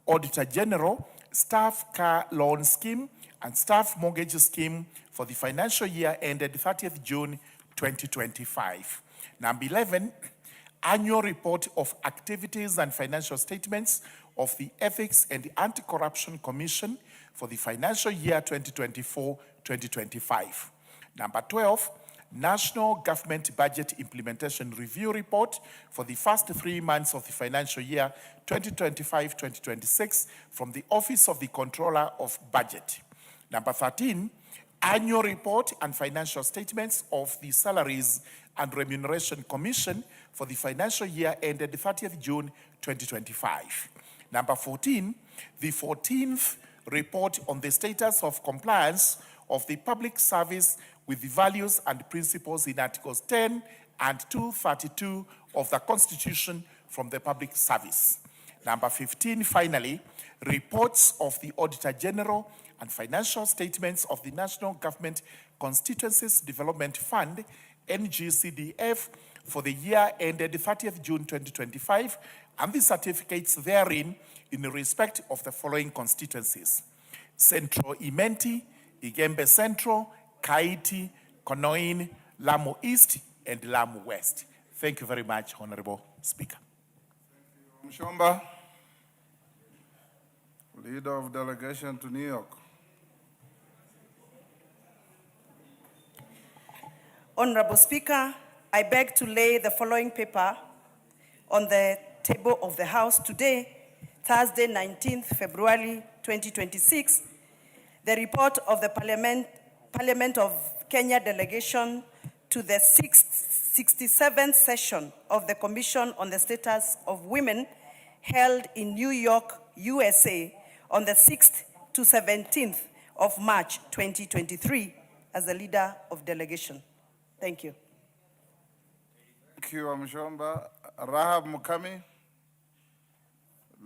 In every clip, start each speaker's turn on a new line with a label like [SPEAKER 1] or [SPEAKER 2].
[SPEAKER 1] Auditor General, Staff Car Loan Scheme and Staff Mortgage Scheme for the financial year ended 30th June 2025. Number 11, Annual Report of Activities and Financial Statements of the Ethics and Anti-Corruption Commission for the financial year 2024-2025. Number 12, National Government Budget Implementation Review Report for the first 3 months of the financial year 2025-2026 from the Office of the Controller of Budget. Number 13, Annual Report and Financial Statements of the Salaries and Remuneration Commission for the financial year ended 30th June 2025. Number 14, the 14th Report on the status of compliance of the public service with the values and principles in Articles 10 and 232 of the Constitution from the public service. Number 15, finally, reports of the Auditor General and financial statements of the National Government Constituencies Development Fund, NGCDF, for the year ended 30th June 2025, and the certificates therein in respect of the following constituencies: Central Imenti, Igembe Central, Kaiti, Konoin, Lamu East, and Lamu West. Thank you very much, Honorable Speaker.
[SPEAKER 2] Mshomba, Leader of Delegation to New York.
[SPEAKER 3] Honorable Speaker, I beg to lay the following paper on the table of the House today, Thursday, 19th February 2026, the report of the Parliament of Kenya delegation to the 67th session of the Commission on the Status of Women held in New York, USA on the 6th to 17th of March 2023 as the leader of delegation. Thank you.
[SPEAKER 2] Thank you, Mshomba. Rahab Mukami,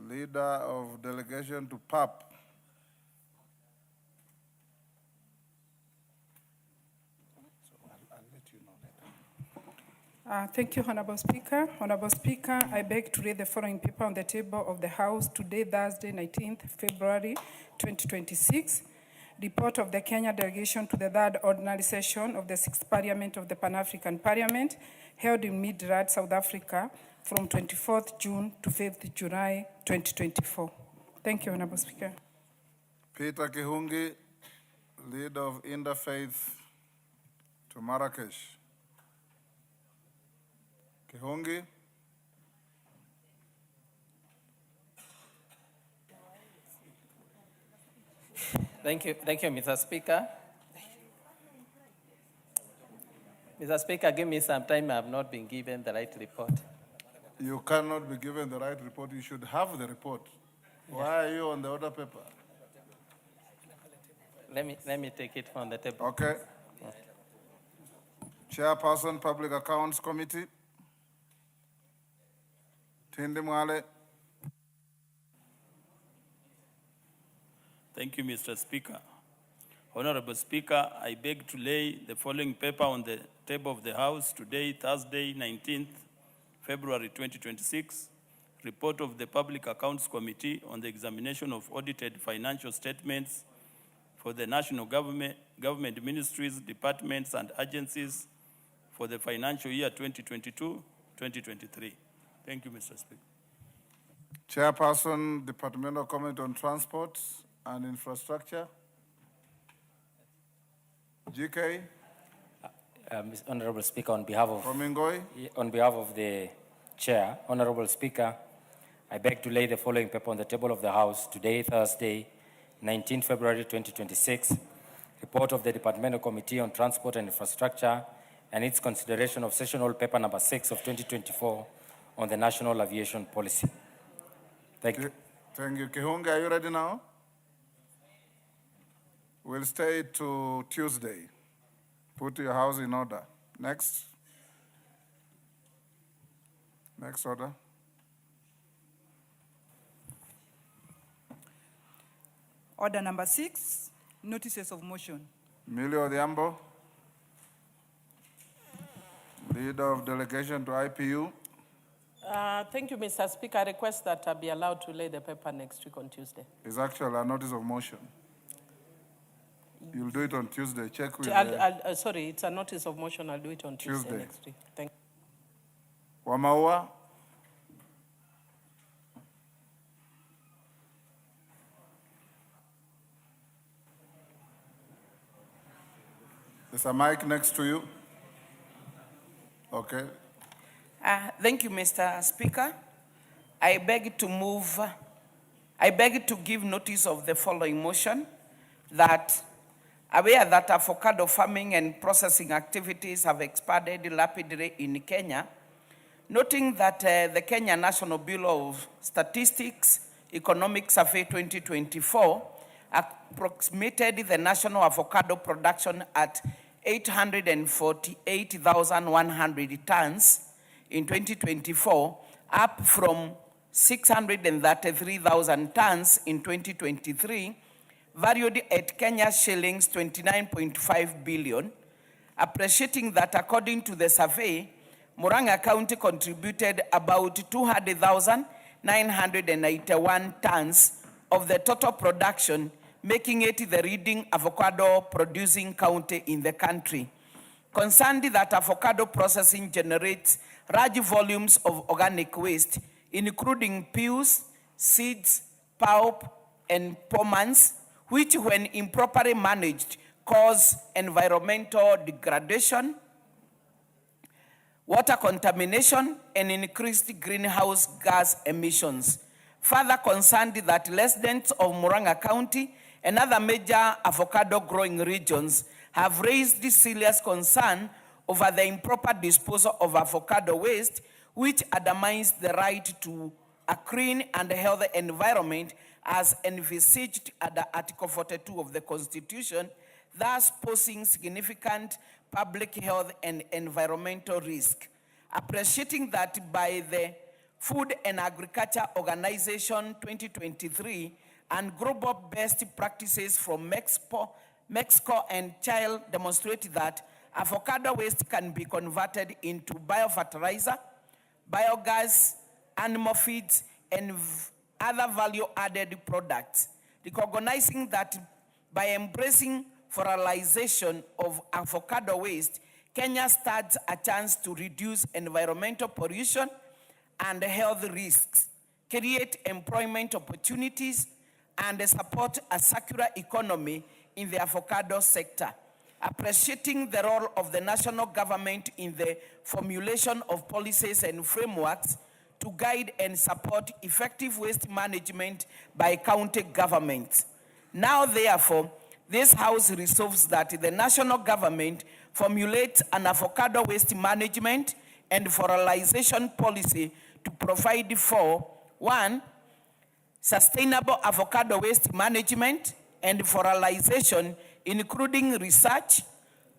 [SPEAKER 2] Leader of Delegation to PAP.
[SPEAKER 4] Thank you, Honorable Speaker. Honorable Speaker, I beg to read the following paper on the table of the House today, Thursday, 19th February 2026. Report of the Kenya delegation to the third ordinary session of the 6th Parliament of the Pan-African Parliament held in 𝗪𝗓𝗏, South Africa from 24th June to 5th July 2024. Thank you, Honorable Speaker.
[SPEAKER 2] Peter Kihungi, Leader of Interfaith to Marrakesh. Kihungi.
[SPEAKER 5] Thank you, Mr. Speaker. Mr. Speaker, give me some time. I have not been given the right report.
[SPEAKER 2] You cannot be given the right report. You should have the report. Why are you on the other paper?
[SPEAKER 5] Let me take it from the table.
[SPEAKER 2] Okay. Chairperson, Public Accounts Committee. Tindi Mwale.
[SPEAKER 6] Thank you, Mr. Speaker. Honorable Speaker, I beg to lay the following paper on the table of the House today, Thursday, 19th February 2026. Report of the Public Accounts Committee on the examination of audited financial statements for the national government ministries, departments, and agencies for the financial year 2022-2023. Thank you, Mr. Speaker.
[SPEAKER 2] Chairperson, Departmental Comment on Transport and Infrastructure. GK.
[SPEAKER 7] Honorable Speaker, on behalf of the Chair, Honorable Speaker, I beg to lay the following paper on the table of the House today, Thursday, 19 February 2026, report of the Departmental Committee on Transport and Infrastructure and its consideration of sessional paper number 6 of 2024 on the National Aviation Policy. Thank you.
[SPEAKER 2] Thank you. Kihunga, are you ready now? We'll stay to Tuesday. Put your house in order. Next. Next order.
[SPEAKER 8] Order number 6, notices of motion.
[SPEAKER 2] Emilio Odhiambo, Leader of Delegation to IPU.
[SPEAKER 9] Thank you, Mr. Speaker. I request that I be allowed to lay the paper next week on Tuesday.
[SPEAKER 2] It's actually a notice of motion. You'll do it on Tuesday. Check with
[SPEAKER 9] Sorry, it's a notice of motion. I'll do it on Tuesday next week. Thank you.
[SPEAKER 2] Wamaua. There's a mic next to you. Okay.
[SPEAKER 10] Thank you, Mr. Speaker. I beg to give notice of the following motion, that aware that avocado farming and processing activities have expanded rapidly in Kenya, noting that the Kenya National Bureau of Statistics Economic Survey 2024 approximated the national avocado production at 848,100 tons in 2024, up from 633,000 tons in 2023, valued at Kenya shillings 29.5 billion, appreciating that according to the survey, Murang'a County contributed about 200,981 tons of the total production, making it the leading avocado producing county in the country. Concerned that avocado processing generates large volumes of organic waste, including peels, seeds, pulp, and pomace, which when improperly managed cause environmental degradation, water contamination, and increased greenhouse gas emissions. Further concerned that residents of Murang'a County and other major avocado growing regions have raised serious concern over the improper disposal of avocado waste, which undermines the right to a clean and healthy environment as envisaged under Article 42 of the Constitution, thus posing significant public health and environmental risk. Appreciating that by the Food and Agriculture Organization 2023 and global best practices from Mexico and Chile demonstrate that avocado waste can be converted into biofertilizer, biogas, animal feeds, and other value-added products. Recognizing that by embracing fertilization of avocado waste, Kenya stands a chance to reduce environmental pollution and health risks, create employment opportunities, and support a circular economy in the avocado sector. Appreciating the role of the national government in the formulation of policies and frameworks to guide and support effective waste management by county governments. Now, therefore, this House resolves that the national government formulates an avocado waste management and fertilization policy to provide for, 1, sustainable avocado waste management and fertilization, including research,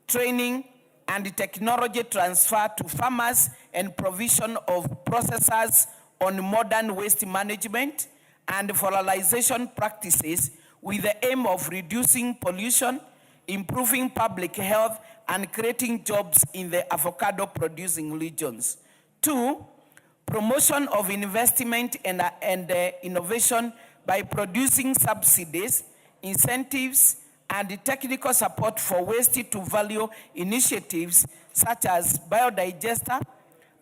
[SPEAKER 10] training, and technology transfer to farmers and provision of processors on modern waste management and fertilization practices with the aim of reducing pollution, improving public health, and creating jobs in the avocado producing regions. 2, promotion of investment and innovation by producing subsidies, incentives, and technical support for waste-to-value initiatives such as biodigester,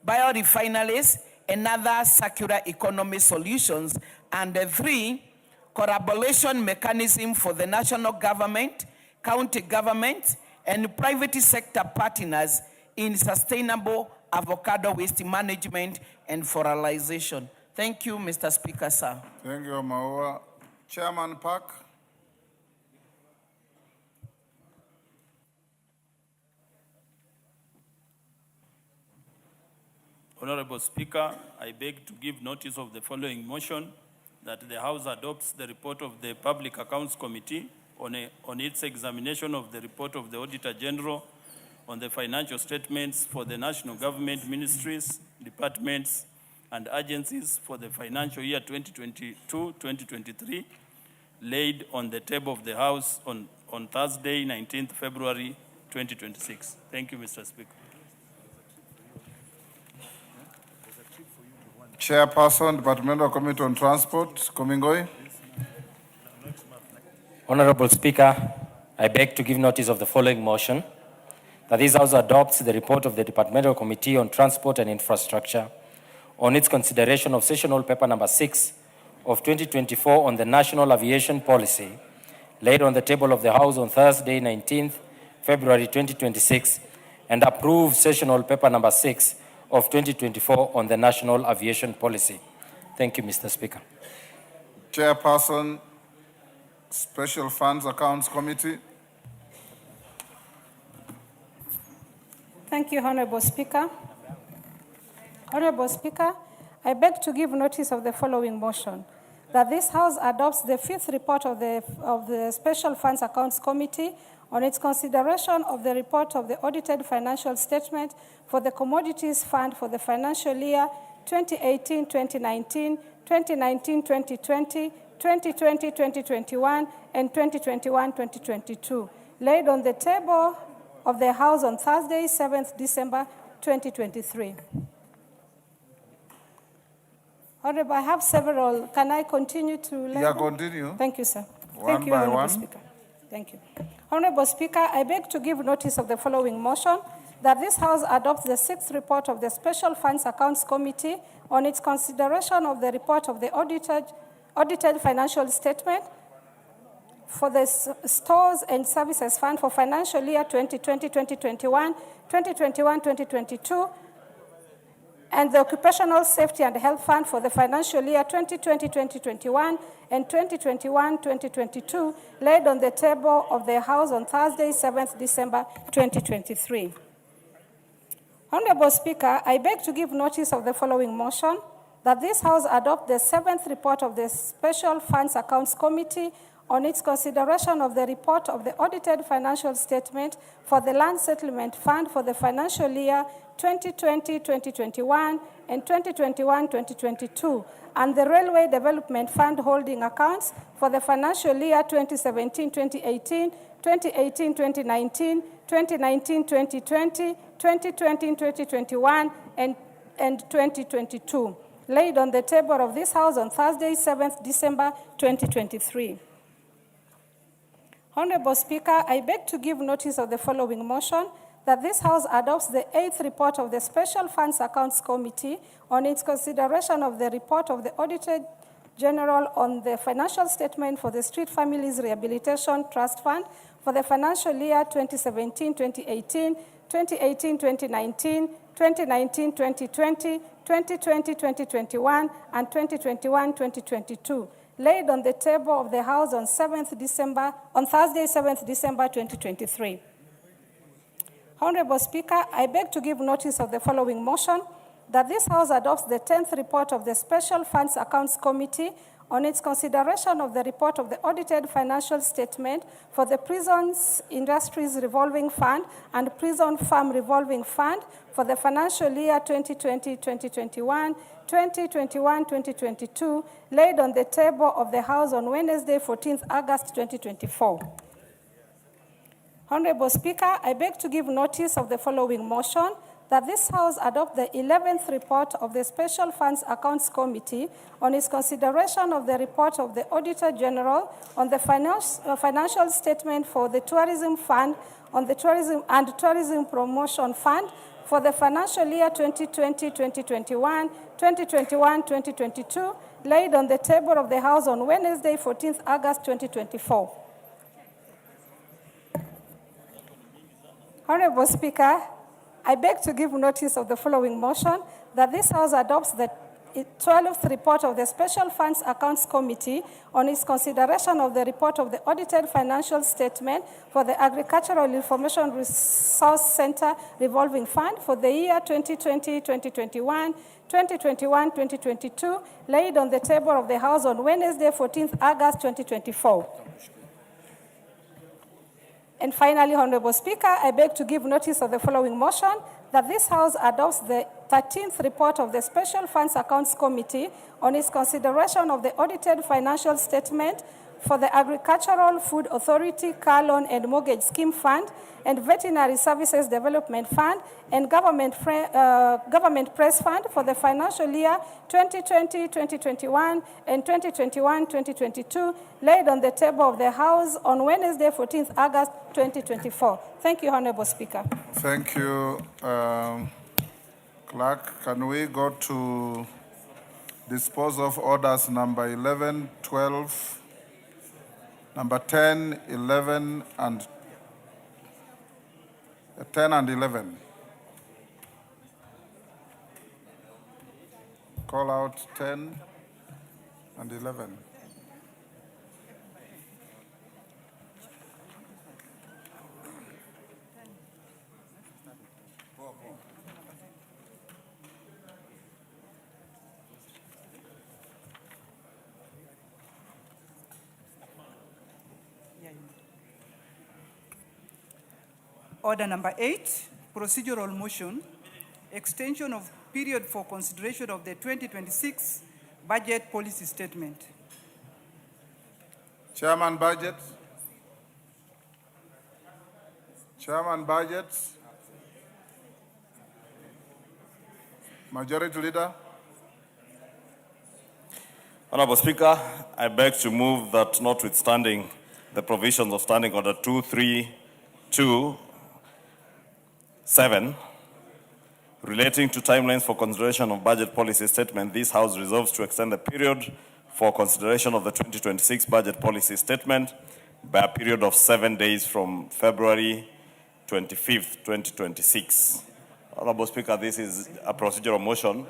[SPEAKER 10] biorefineries, and other circular economy solutions. And 3, collaboration mechanism for the national government, county government, and private sector partners in sustainable avocado waste management and fertilization. Thank you, Mr. Speaker, sir.
[SPEAKER 2] Thank you, Maua. Chairman Park.
[SPEAKER 6] Honorable Speaker, I beg to give notice of the following motion, that the House adopts the report of the Public Accounts Committee on its examination of the report of the Auditor General on the financial statements for the national government ministries, departments, and agencies for the financial year 2022-2023, laid on the table of the House on Thursday, 19th February 2026. Thank you, Mr. Speaker.
[SPEAKER 2] Chairperson, Departmental Committee on Transport, Komingoi.
[SPEAKER 7] Honorable Speaker, I beg to give notice of the following motion, that this House adopts the report of the Departmental Committee on Transport and Infrastructure on its consideration of sessional paper number 6 of 2024 on the National Aviation Policy, laid on the table of the House on Thursday, 19th February 2026, and approve sessional paper number 6 of 2024 on the National Aviation Policy. Thank you, Mr. Speaker.
[SPEAKER 2] Chairperson, Special Funds Accounts Committee.
[SPEAKER 11] Thank you, Honorable Speaker. Honorable Speaker, I beg to give notice of the following motion, that this House adopts the 5th report of the Special Funds Accounts Committee on its consideration of the report of the audited financial statement for the Commodities Fund for the financial year 2018-2019, 2019-2020, 2020-2021, and 2021-2022, laid on the table of the House on Thursday, 7th December 2023. Honorable, I have several. Can I continue to?
[SPEAKER 2] Yeah, continue.
[SPEAKER 11] Thank you, sir.
[SPEAKER 2] One by
[SPEAKER 11] Honorable
[SPEAKER 2] one.
[SPEAKER 11] Speaker. Thank you. Honorable Speaker, I beg to give notice of the following motion, that this House adopts the 6th report of the Special Funds Accounts Committee on its consideration of the report of the audited financial statement for the Stores and Services Fund for financial year 2020-2021, 2021-2022, and the Occupational Safety and Health Fund for the financial year 2020-2021 and 2021-2022, laid on the table of the House on Thursday, 7th December 2023. Honorable Speaker, I beg to give notice of the following motion, that this House adopt the 7th report of the Special Funds Accounts Committee on its consideration of the report of the audited financial statement for the Land Settlement Fund for the financial year 2020-2021 and 2021-2022, and the Railway Development Fund holding accounts for the financial year 2017-2018, 2018-2019, 2019-2020, 2020-2021, and 2022, laid on the table of this House on Thursday, 7th December 2023. Honorable Speaker, I beg to give notice of the following motion, that this House adopts the 8th report of the Special Funds Accounts Committee on its consideration of the report of the Auditor General on the financial statement for the Street Families Rehabilitation Trust Fund for the financial year 2017-2018, 2018-2019, 2019-2020, 2020-2021, and 2021-2022, laid on the table of the House on Thursday, 7th December 2023. Honorable Speaker, I beg to give notice of the following motion, that this House adopts the 10th report of the Special Funds Accounts Committee on its consideration of the report of the audited financial statement for the Prisons Industries Revolving Fund and Prison Farm Revolving Fund for the financial year 2020-2021, 2021-2022, laid on the table of the House on Wednesday, 14th August 2024. Honorable Speaker, I beg to give notice of the following motion, that this House adopt the 11th report of the Special Funds Accounts Committee on its consideration of the report of the Auditor General on the financial statement for the Tourism Fund on the Tourism Promotion Fund for the financial year 2020-2021, 2021-2022, laid on the table of the House on Wednesday, 14th August 2024. Honorable Speaker, I beg to give notice of the following motion, that this House adopts the 12th report of the Special Funds Accounts Committee on its consideration of the report of the audited financial statement for the Agricultural Information Resource Center Revolving Fund for the year 2020-2021, 2021-2022, laid on the table of the House on Wednesday, 14th August 2024. And finally, Honorable Speaker, I beg to give notice of the following motion, that this House adopts the 13th report of the Special Funds Accounts Committee on its consideration of the audited financial statement for the Agricultural Food Authority Car Loan and Mortgage Scheme Fund and Veterinary Services Development Fund and Government Press Fund for the financial year 2020-2021 and 2021-2022, laid on the table of the House on Wednesday, 14th August 2024. Thank you, Honorable Speaker.
[SPEAKER 2] Thank you. Clerk, can we go to dispose of orders number 11, 12, number 10, 11, and 10 and 11. Call out 10 and 11.
[SPEAKER 8] Order number 8, procedural motion, extension of period for consideration of the 2026 budget policy statement.
[SPEAKER 2] Chairman Budget. Chairman Budget. Majority Leader.
[SPEAKER 12] Honorable Speaker, I beg to move that notwithstanding the provisions of Standing Order 2327 relating to timelines for consideration of budget policy statement, this House resolves to extend the period for consideration of the 2026 budget policy statement by a period of 7 days from February 25th, 2026. Honorable Speaker, this is a procedural motion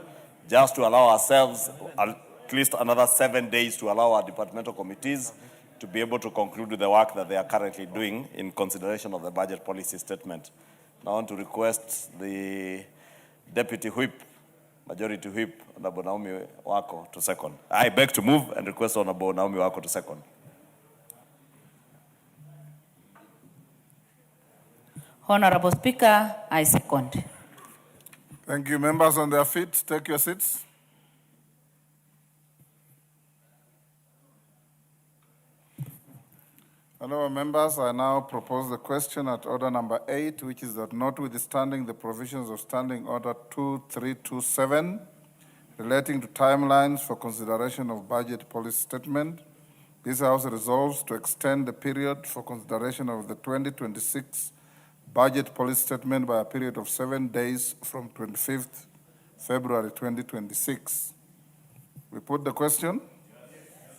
[SPEAKER 12] just to allow ourselves at least another 7 days to allow our departmental committees to be able to conclude the work that they are currently doing in consideration of the budget policy statement. Now I want to request the Deputy Whip, Majority Whip, Honorable Naomi Wako to second. I beg to move and request Honorable Naomi Wako to second.
[SPEAKER 13] Honorable Speaker, I second.
[SPEAKER 2] Thank you. Members on their feet, take your seats. Honourable members, I now propose the question at order number 8, which is that notwithstanding the provisions of Standing Order 2327 relating to timelines for consideration of budget policy statement, this House resolves to extend the period for consideration of the 2026 budget policy statement by a period of 7 days from 25th February 2026. We put the question.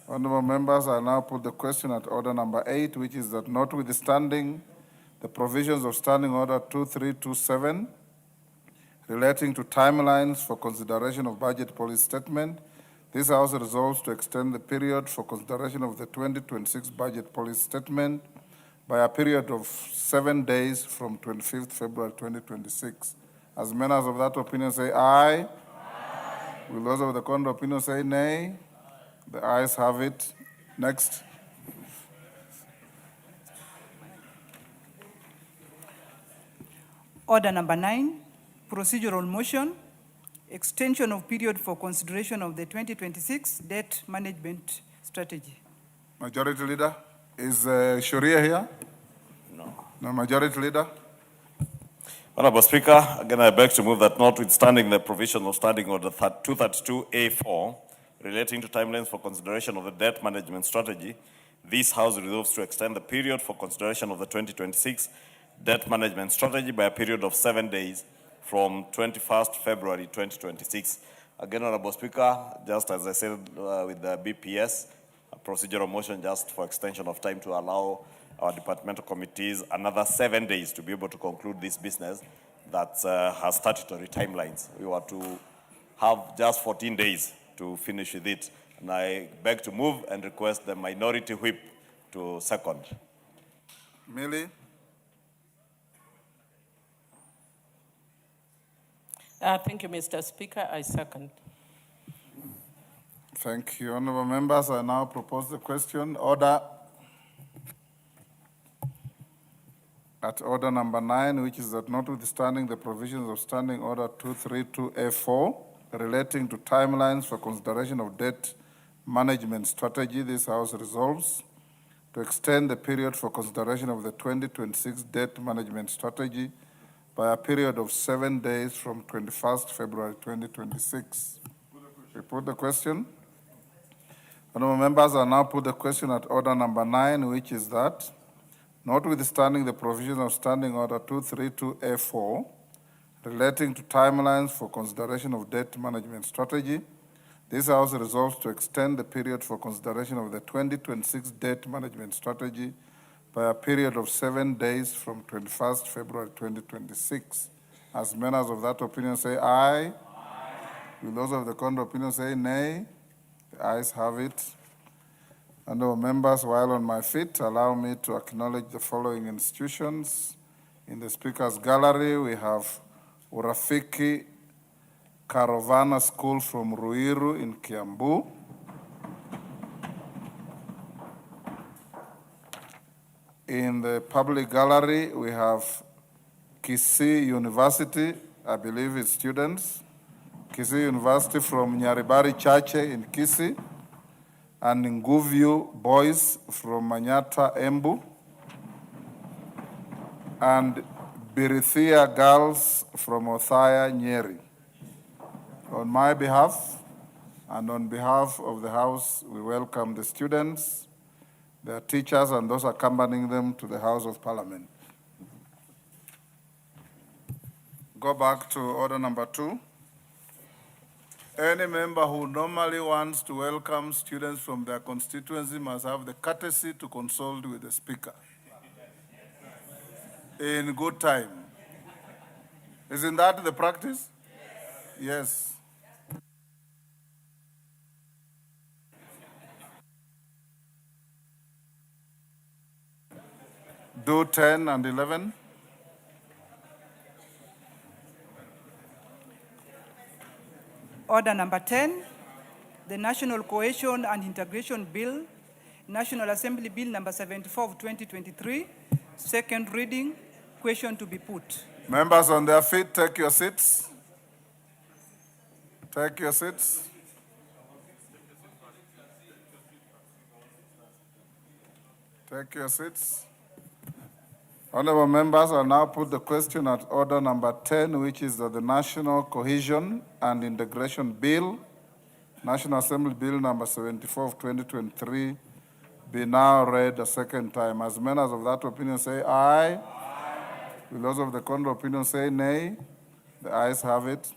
[SPEAKER 2] Honourable members, I now put the question at order number 8, which is that notwithstanding the provisions of Standing Order 2327 relating to timelines for consideration of budget policy statement, this House resolves to extend the period for consideration of the 2026 budget policy statement by a period of 7 days from 25th February 2026. As members of that opinion say aye. Aye. Will those of the contrary opinion say nay? The ayes have it. Next.
[SPEAKER 8] Order number 9, procedural motion, extension of period for consideration of the 2026 debt management strategy.
[SPEAKER 2] Majority Leader, is Sharia here? No. No, Majority Leader.
[SPEAKER 12] Honorable Speaker, again I beg to move that notwithstanding the provision of Standing Order 232A4 relating to timelines for consideration of the debt management strategy, this House resolves to extend the period for consideration of the 2026 debt management strategy by a period of 7 days from 21st February 2026. Again, Honorable Speaker, just as I said with the BPS, a procedural motion just for extension of time to allow our departmental committees another 7 days to be able to conclude this business that has statutory timelines. We were to have just 14 days to finish with it. And I beg to move and request the Minority Whip to second.
[SPEAKER 2] Millie?
[SPEAKER 9] Thank you, Mr. Speaker. I second.
[SPEAKER 2] Thank you. Honourable members, I now propose the question. Order. at order number 9, which is that notwithstanding the provisions of Standing Order 232A4 relating to timelines for consideration of debt management strategy, this House resolves to extend the period for consideration of the 2026 debt management strategy by a period of 7 days from 21st February 2026. We put the question. Honourable members, I now put the question at order number 9, which is that notwithstanding the provisions of Standing Order 232A4 relating to timelines for consideration of debt management strategy, this House resolves to extend the period for consideration of the 2026 debt management strategy by a period of 7 days from 21st February 2026. As members of that opinion say aye. Will those of the contrary opinion say nay? The ayes have it. Honourable members, while on my feet, allow me to acknowledge the following institutions. In the Speaker's Gallery, we have Urafiki Karovana School from Ruiru in Kiambu. In the Public Gallery, we have Kisii University, I believe it's students. Kisii University from Nyaribari Chache in Kisii, and Nguviu Boys from Manyata Embu, and Birithia Girls from Othaya Nyeri. On my behalf and on behalf of the House, we welcome the students, their teachers, and those accompanying them to the House of Parliament. Go back to order number 2. Any member who normally wants to welcome students from their constituency must have the courtesy to consult with the Speaker in good time. Isn't that the practice? Yes. Do 10 and 11.
[SPEAKER 8] Order number 10, the National Cohesion and Integration Bill, National Assembly Bill number 74 of 2023, second reading, question to be put.
[SPEAKER 2] Members on their feet, take your seats. Take your seats. Take your seats. Honourable members, I now put the question at order number 10, which is that the National Cohesion and Integration Bill, National Assembly Bill number 74 of 2023, be now read a second time. As members of that opinion say aye. Aye. Will those of the contrary opinion say nay? The ayes have it.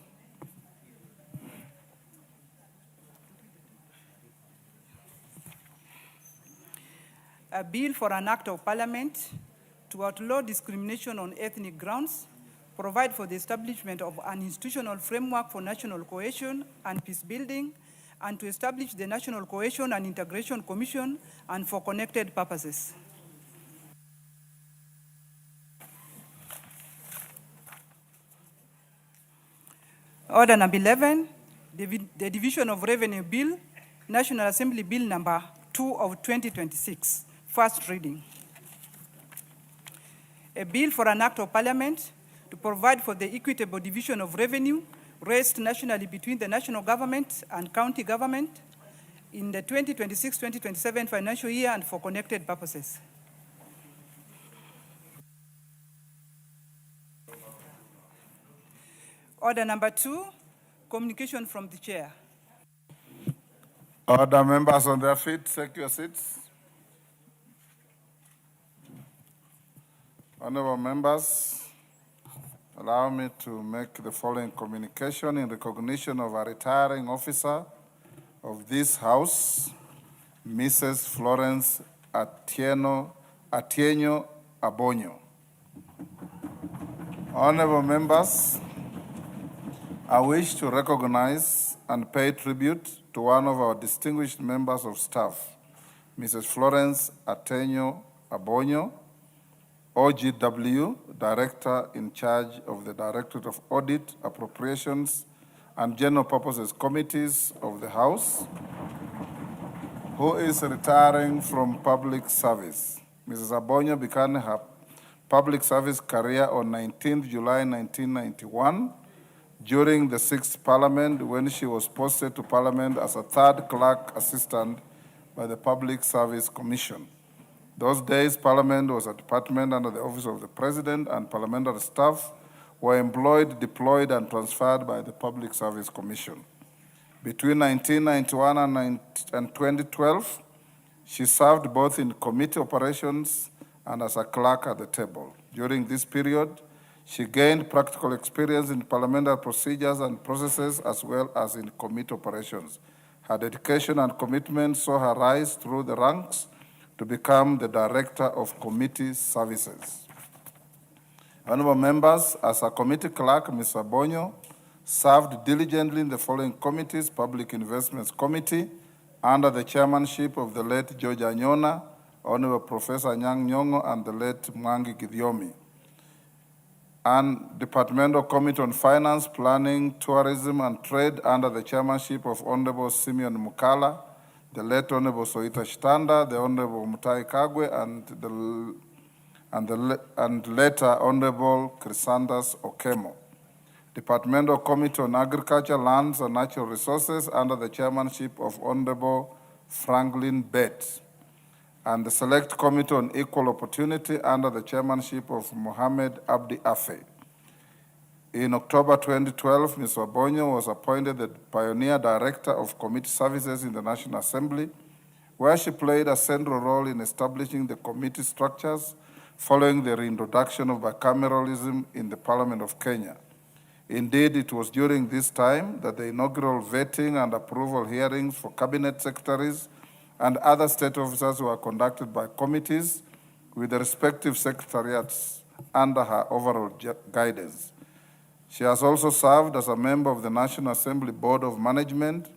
[SPEAKER 8] A bill for an act of parliament to outlaw discrimination on ethnic grounds, provide for the establishment of an institutional framework for national cohesion and peace building, and to establish the National Cohesion and Integration Commission and for connected purposes. Order number 11, the Division of Revenue Bill, National Assembly Bill number 2 of 2026, first reading. A bill for an act of parliament to provide for the equitable division of revenue raised nationally between the national government and county government in the 2026-2027 financial year and for connected purposes. Order number 2, communication from the chair.
[SPEAKER 2] Order members on their feet, take your seats. Honourable members, allow me to make the following communication in recognition of a retiring officer of this House, Mrs. Florence Atieno Abonyo. Honourable members, I wish to recognize and pay tribute to one of our distinguished members of staff, Mrs. Florence Atieno Abonyo, OGW, Director in charge of the Directorate of Audit, Appropriations, and General Purposes Committees of the House, who is retiring from public service. Mrs. Abonyo began her public service career on 19th July 1991 during the 6th Parliament, when she was posted to Parliament as a third clerk assistant by the Public Service Commission. Those days, Parliament was a department under the Office of the President, and parliamentary staff were employed, deployed, and transferred by the Public Service Commission. Between 1991 and 2012, she served both in committee operations and as a clerk at the table. During this period, she gained practical experience in parliamentary procedures and processes as well as in committee operations. Her dedication and commitment saw her rise through the ranks to become the Director of Committee Services. Honorable members, as a committee clerk, Ms. Abonyo served diligently in the following committees: Public Investments Committee, under the chairmanship of the late George Anyona, Honorable Professor Nyang' Nyong'o, and the late Mwangi Githiomi; and Departmental Committee on Finance, Planning, Tourism, and Trade, under the chairmanship of Honorable Simeon Mukala, the late Honorable Soita Shtanda, the Honorable Mutai Kagwe, and later Honorable Chrysanthus Okemo. Departmental Committee on Agriculture, Lands, and Natural Resources, under the chairmanship of Honorable Franklin Bett, and the Select Committee on Equal Opportunity, under the chairmanship of Mohammed Abdi Afe. In October 2012, Ms. Abonyo was appointed the Pioneer Director of Committee Services in the National Assembly, where she played a central role in establishing the committee structures following the reintroduction of bicameralism in the Parliament of Kenya. Indeed, it was during this time that the inaugural vetting and approval hearings for cabinet secretaries and other state officers were conducted by committees with the respective secretariats under her overall guidance. She has also served as a member of the National Assembly Board of Management,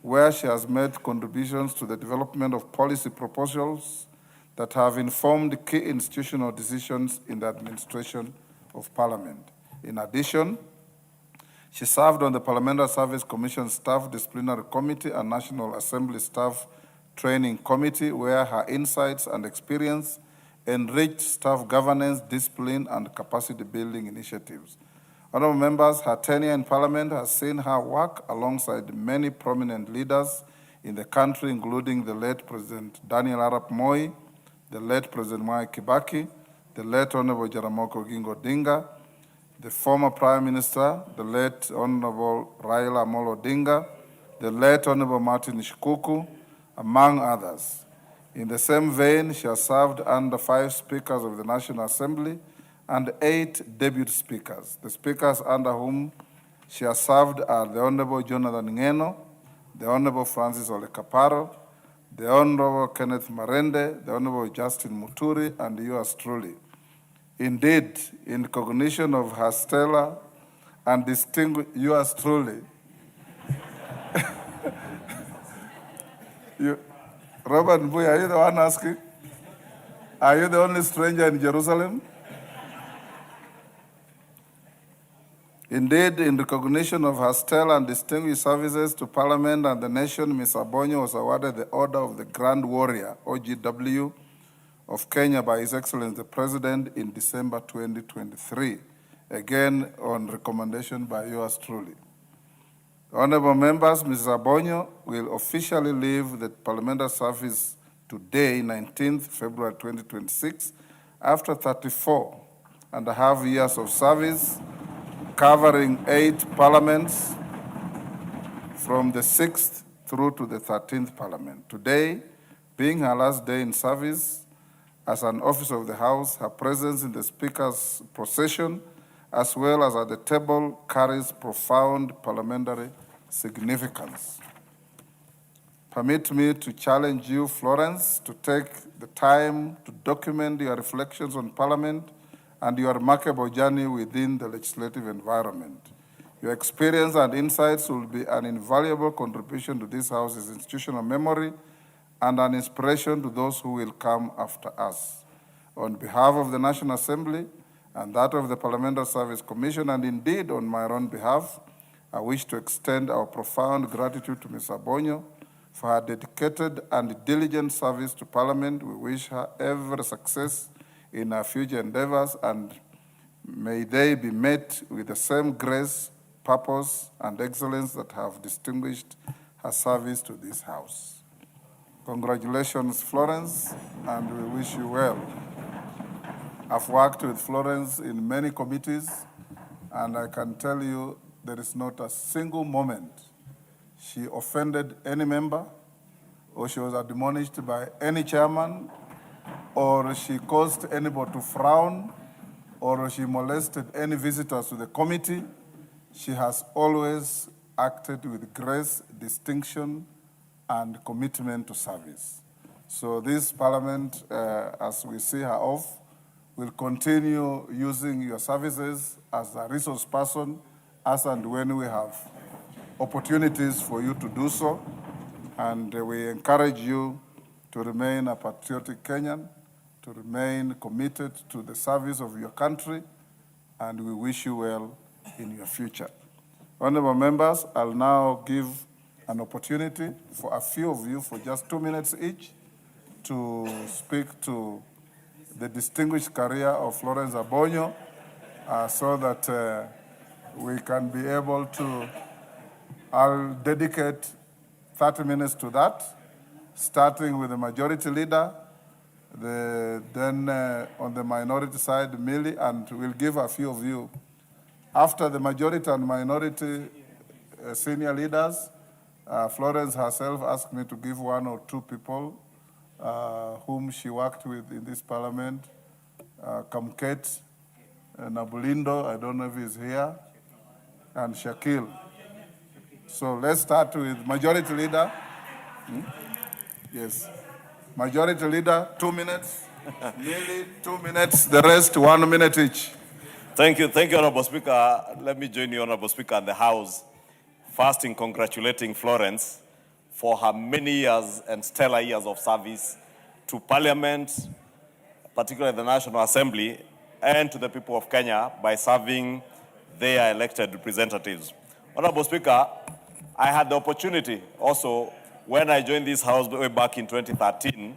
[SPEAKER 2] where she has made contributions to the development of policy proposals that have informed key institutional decisions in the administration of Parliament. In addition, she served on the Parliamentary Service Commission Staff Disciplinary Committee and National Assembly Staff Training Committee, where her insights and experience enriched staff governance, discipline, and capacity building initiatives. Honorable members, her tenure in Parliament has seen her work alongside many prominent leaders in the country, including the late President Daniel Arap Moi, the late President Mwai Kibaki, the late Honorable Jaramogi Oginga Odinga, the former Prime Minister, the late Honorable Raila Amolo Odinga, the late Honorable Martin Shikuku, among others. In the same vein, she has served under 5 speakers of the National Assembly and 8 deputy speakers. The speakers under whom she has served are the Honorable Jonathan Ngeno, the Honorable Francis Ole Kaparo, the Honorable Kenneth Marende, the Honorable Justin Muturi, and yours truly. Indeed, in recognition of her stellar and distinguished, yours truly, Robert Mbui, are you the one asking? Are you the only stranger in Jerusalem? Indeed, in recognition of her stellar and distinguished services to Parliament and the nation, Ms. Abonyo was awarded the Order of the Grand Warrior, OGW, of Kenya by His Excellency the President in December 2023, again on recommendation by yours truly. Honorable members, Ms. Abonyo will officially leave the parliamentary service today, 19th February 2026, after 34.5 years of service, covering 8 parliaments from the 6th through to the 13th Parliament. Today, being her last day in service as an officer of the House, her presence in the Speaker's procession as well as at the table carries profound parliamentary significance. Permit me to challenge you, Florence, to take the time to document your reflections on Parliament and your remarkable journey within the legislative environment. Your experience and insights will be an invaluable contribution to this House's institutional memory and an inspiration to those who will come after us. On behalf of the National Assembly and that of the Parliamentary Service Commission, and indeed on my own behalf, I wish to extend our profound gratitude to Ms. Abonyo for her dedicated and diligent service to Parliament. We wish her every success in her future endeavors, and may they be met with the same grace, purpose, and excellence that have distinguished her service to this House. Congratulations, Florence, and we wish you well. I've worked with Florence in many committees, and I can tell you there is not a single moment she offended any member, or she was admonished by any chairman, or she caused anybody to frown, or she molested any visitors to the committee. She has always acted with grace, distinction, and commitment to service. So this Parliament, as we see her off, will continue using your services as a resource person, as and when we have opportunities for you to do so. And we encourage you to remain a patriotic Kenyan, to remain committed to the service of your country, and we wish you well in your future. Honorable members, I'll now give an opportunity for a few of you for just 2 minutes each to speak to the distinguished career of Florence Abonyo, so that we can be able to, I'll dedicate 30 minutes to that, starting with the majority leader, then on the minority side, Millie, and we'll give a few of you. After the majority and minority senior leaders, Florence herself asked me to give 1 or 2 people whom she worked with in this Parliament, Kamket, Nabulindo, I don't know if he's here, and Shakil. So let's start with majority leader. Yes. Majority leader, 2 minutes. Nearly 2 minutes, the rest 1 minute each.
[SPEAKER 12] Thank you, Honorable Speaker. Let me join you, Honorable Speaker, and the House, first in congratulating Florence for her many years and stellar years of service to Parliament, particularly the National Assembly, and to the people of Kenya by serving their elected representatives. Honorable Speaker, I had the opportunity also when I joined this House way back in 2013,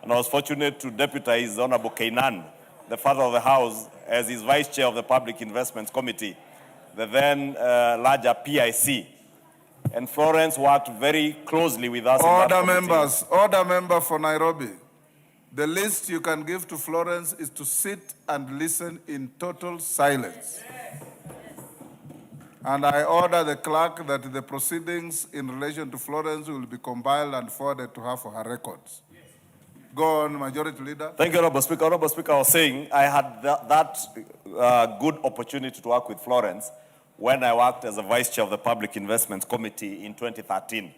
[SPEAKER 12] and I was fortunate to deputize Honorable 𝗟𝗓𝗓, the father of the House, as his vice chair of the Public Investments Committee, the then larger PIC. And Florence worked very closely with us.
[SPEAKER 2] Order members, order member for Nairobi. The least you can give to Florence is to sit and listen in total silence. And I order the clerk that the proceedings in relation to Florence will be compiled and forwarded to her for her records. Go on, Majority Leader.
[SPEAKER 12] Thank you, Honorable Speaker. Honorable Speaker, I was saying I had that good opportunity to work with Florence when I worked as a vice chair of the Public Investments Committee in 2013.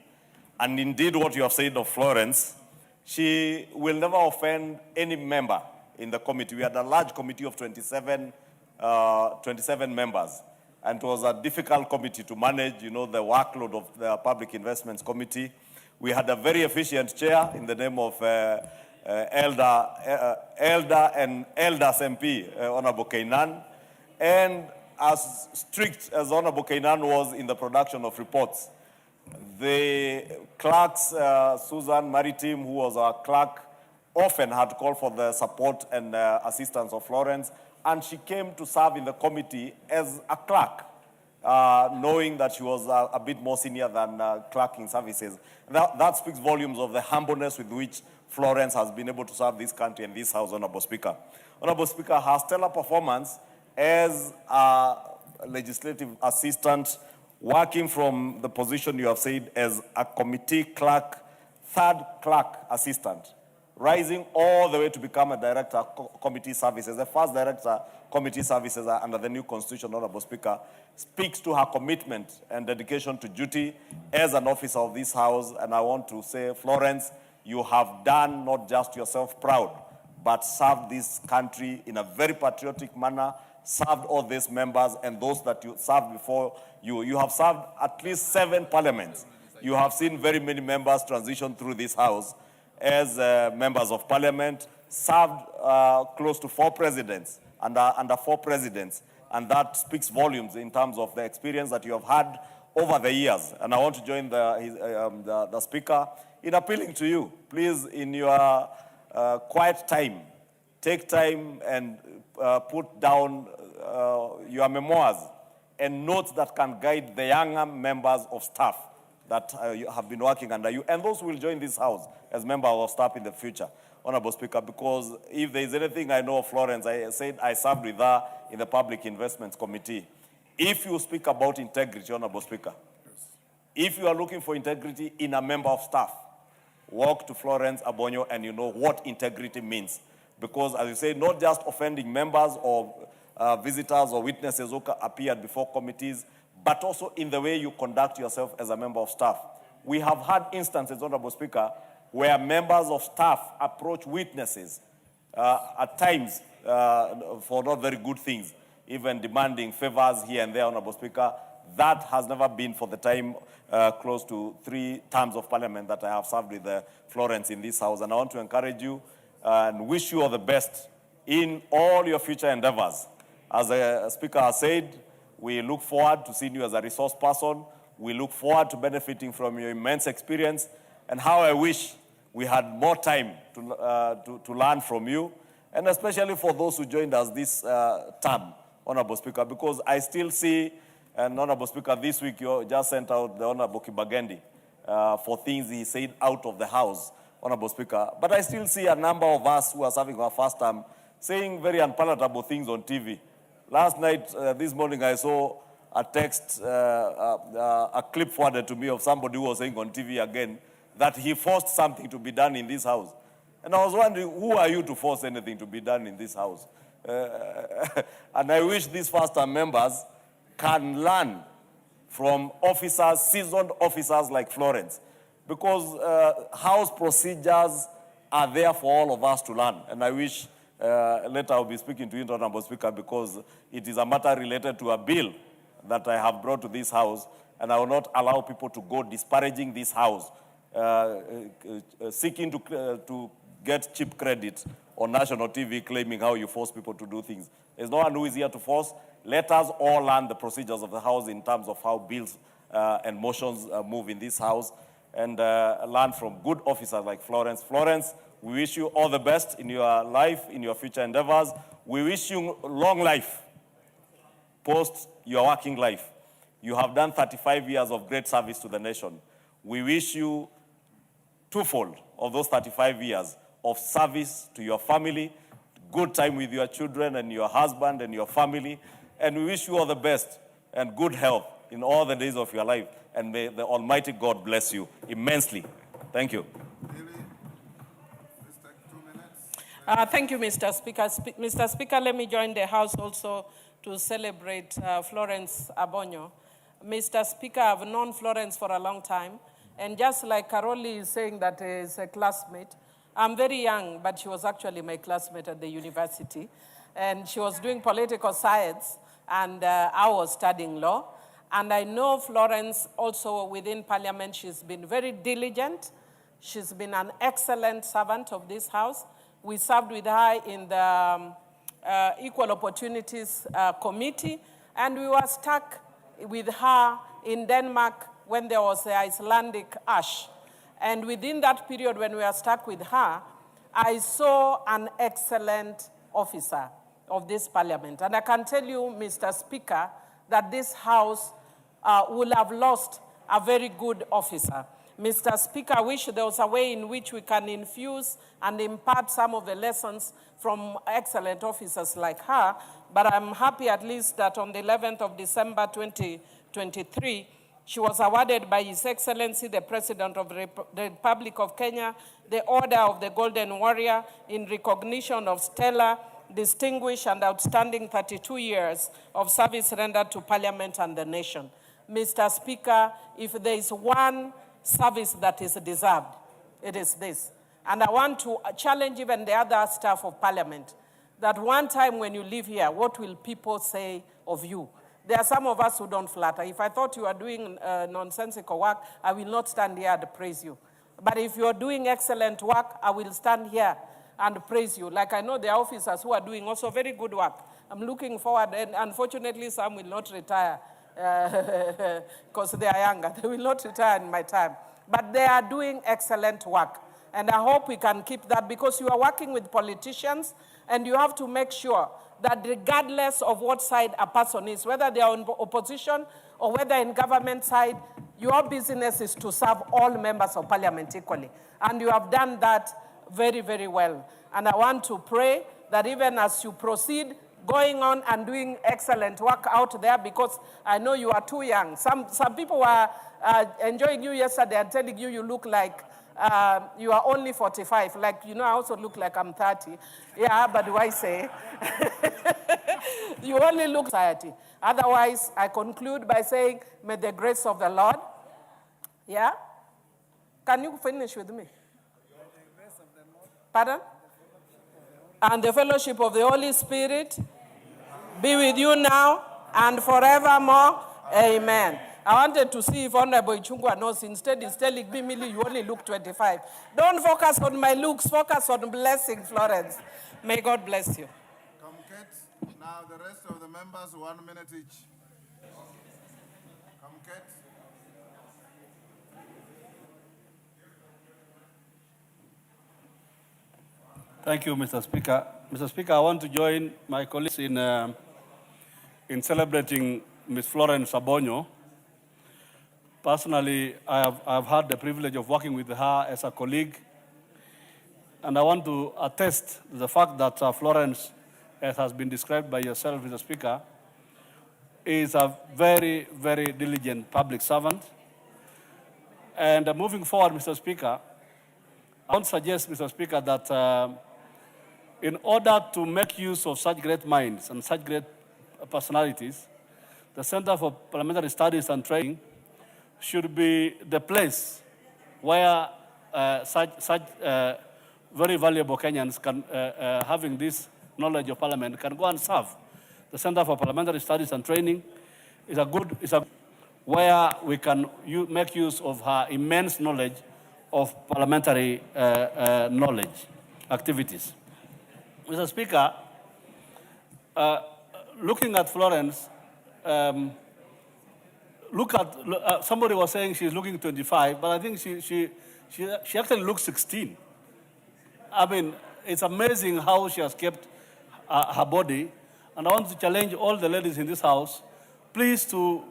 [SPEAKER 12] And indeed, what you have said of Florence, she will never offend any member in the committee. We had a large committee of 27 members. And it was a difficult committee to manage, you know, the workload of the Public Investments Committee. We had a very efficient chair in the name of Elder and Elders MP, Honorable 𝗟𝗓𝗓. And as strict as Honorable 𝗟𝗓𝗓 was in the production of reports, the clerks, Susan Maritim, who was our clerk, often had to call for the support and assistance of Florence. And she came to serve in the committee as a clerk, knowing that she was a bit more senior than clerking services. That speaks volumes of the humbleness with which Florence has been able to serve this country and this House, Honorable Speaker. Honorable Speaker, her stellar performance as a legislative assistant, working from the position you have said as a committee clerk, third clerk assistant, rising all the way to become a director committee services, the first director committee services under the new constitution, Honorable Speaker, speaks to her commitment and dedication to duty as an officer of this House. And I want to say, Florence, you have done not just yourself proud, but served this country in a very patriotic manner, served all these members and those that you served before you. You have served at least 7 parliaments. You have seen very many members transition through this House as members of Parliament, served close to 4 presidents, under 4 presidents. And that speaks volumes in terms of the experience that you have had over the years. And I want to join the Speaker in appealing to you, please, in your quiet time, take time and put down your memoirs and notes that can guide the younger members of staff that you have been working under you, and those who will join this house as members of staff in the future, Honorable Speaker, because if there is anything I know of Florence, I said I served with her in the Public Investments Committee. If you speak about integrity, Honorable Speaker, if you are looking for integrity in a member of staff, walk to Florence Abonyo and you know what integrity means. Because, as you say, not just offending members or visitors or witnesses who appeared before committees, but also in the way you conduct yourself as a member of staff. We have had instances, Honorable Speaker, where members of staff approach witnesses at times for not very good things, even demanding favors here and there, Honorable Speaker. That has never been for the time close to 3 terms of parliament that I have served with Florence in this house. And I want to encourage you and wish you all the best in all your future endeavors. As the Speaker has said, we look forward to seeing you as a resource person. We look forward to benefiting from your immense experience, and how I wish we had more time to learn from you, and especially for those who joined us this term, Honorable Speaker, because I still see, and Honorable Speaker, this week you just sent out the Honorable Kibagendi for things he said out of the House, Honorable Speaker. But I still see a number of us who are serving our first term saying very unpalatable things on TV. Last night, this morning, I saw a text, a clip forwarded to me of somebody who was saying on TV again that he forced something to be done in this house. And I was wondering, who are you to force anything to be done in this house? And I wish these first-time members can learn from officers, seasoned officers like Florence, because house procedures are there for all of us to learn. And I wish later I'll be speaking to you, Honorable Speaker, because it is a matter related to a bill that I have brought to this house, and I will not allow people to go disparaging this house, seeking to get cheap credit on national TV, claiming how you force people to do things. There's no one who is here to force. Let us all learn the procedures of the house in terms of how bills and motions move in this house, and learn from good officers like Florence. Florence, we wish you all the best in your life, in your future endeavors. We wish you long life post your working life. You have done 35 years of great service to the nation. We wish you twofold of those 35 years of service to your family, good time with your children and your husband and your family. And we wish you all the best and good health in all the days of your life. And may the Almighty God bless you immensely. Thank you.
[SPEAKER 9] Thank you, Mr. Speaker. Mr. Speaker, let me join the House also to celebrate Florence Abonyo. Mr. Speaker, I've known Florence for a long time, and just like Caroli is saying that is a classmate, I'm very young, but she was actually my classmate at the university, and she was doing political science, and I was studying law. And I know Florence also within Parliament. She's been very diligent. She's been an excellent servant of this House. We served with her in the Equal Opportunities Committee, and we were stuck with her in Denmark when there was the Icelandic ash. And within that period when we were stuck with her, I saw an excellent officer of this Parliament. And I can tell you, Mr. Speaker, that this House will have lost a very good officer. Mr. Speaker, I wish there was a way in which we can infuse and impart some of the lessons from excellent officers like her, but I'm happy at least that on the 11th of December 2023, she was awarded by His Excellency, the President of the Republic of Kenya, the Order of the Golden Warrior in recognition of stellar, distinguished, and outstanding 32 years of service rendered to Parliament and the nation. Mr. Speaker, if there is one service that is deserved, it is this. And I want to challenge even the other staff of Parliament that one time when you leave here, what will people say of you? There are some of us who don't flatter. If I thought you were doing nonsensical work, I will not stand here and praise you. But if you're doing excellent work, I will stand here and praise you. Like I know there are officers who are doing also very good work. I'm looking forward, and unfortunately some will not retire because they are younger. They will not retire in my time. But they are doing excellent work. And I hope we can keep that because you are working with politicians and you have to make sure that regardless of what side a person is, whether they are in opposition or whether in government side, your business is to serve all members of parliament equally. And you have done that very, very well. And I want to pray that even as you proceed, going on and doing excellent work out there, because I know you are too young. Some people were enjoying you yesterday and telling you look like you are only 45. Like, I also look like I'm 30. Yeah, but do I say? You only look society. Otherwise, I conclude by saying, may the grace of the Lord. Yeah? Can you finish with me? Pardon? And the fellowship of the Holy Spirit be with you now and forevermore. Amen. I wanted to see if Honorable Ichung'wah knows. Instead, he's telling me, Millie, you only look 25. Don't focus on my looks. Focus on blessing, Florence. May God bless you.
[SPEAKER 2] Come, Kate. Now the rest of the members, 1 minute each. Come, Kate.
[SPEAKER 6] Thank you, Mr. Speaker. Mr. Speaker, I want to join my colleagues in celebrating Ms. Florence 𝗟𝗡𝗅. Personally, I've had the privilege of working with her as a colleague, and I want to attest to the fact that Florence, as has been described by yourself, Mr. Speaker, is a very, very diligent public servant. And moving forward, Mr. Speaker, I want to suggest, Mr. Speaker, that in order to make use of such great minds and such great personalities, the Center for Parliamentary Studies and Training should be the place where such very valuable Kenyans can, having this knowledge of Parliament, can go and serve. The Center for Parliamentary Studies and Training is where we can make use of her immense knowledge of parliamentary knowledge activities. Mr. Speaker, looking at Florence, somebody was saying she's looking 25, but I think she actually looks 16. I mean, it's amazing how she has kept her body, and I want to challenge all the ladies in this house, please to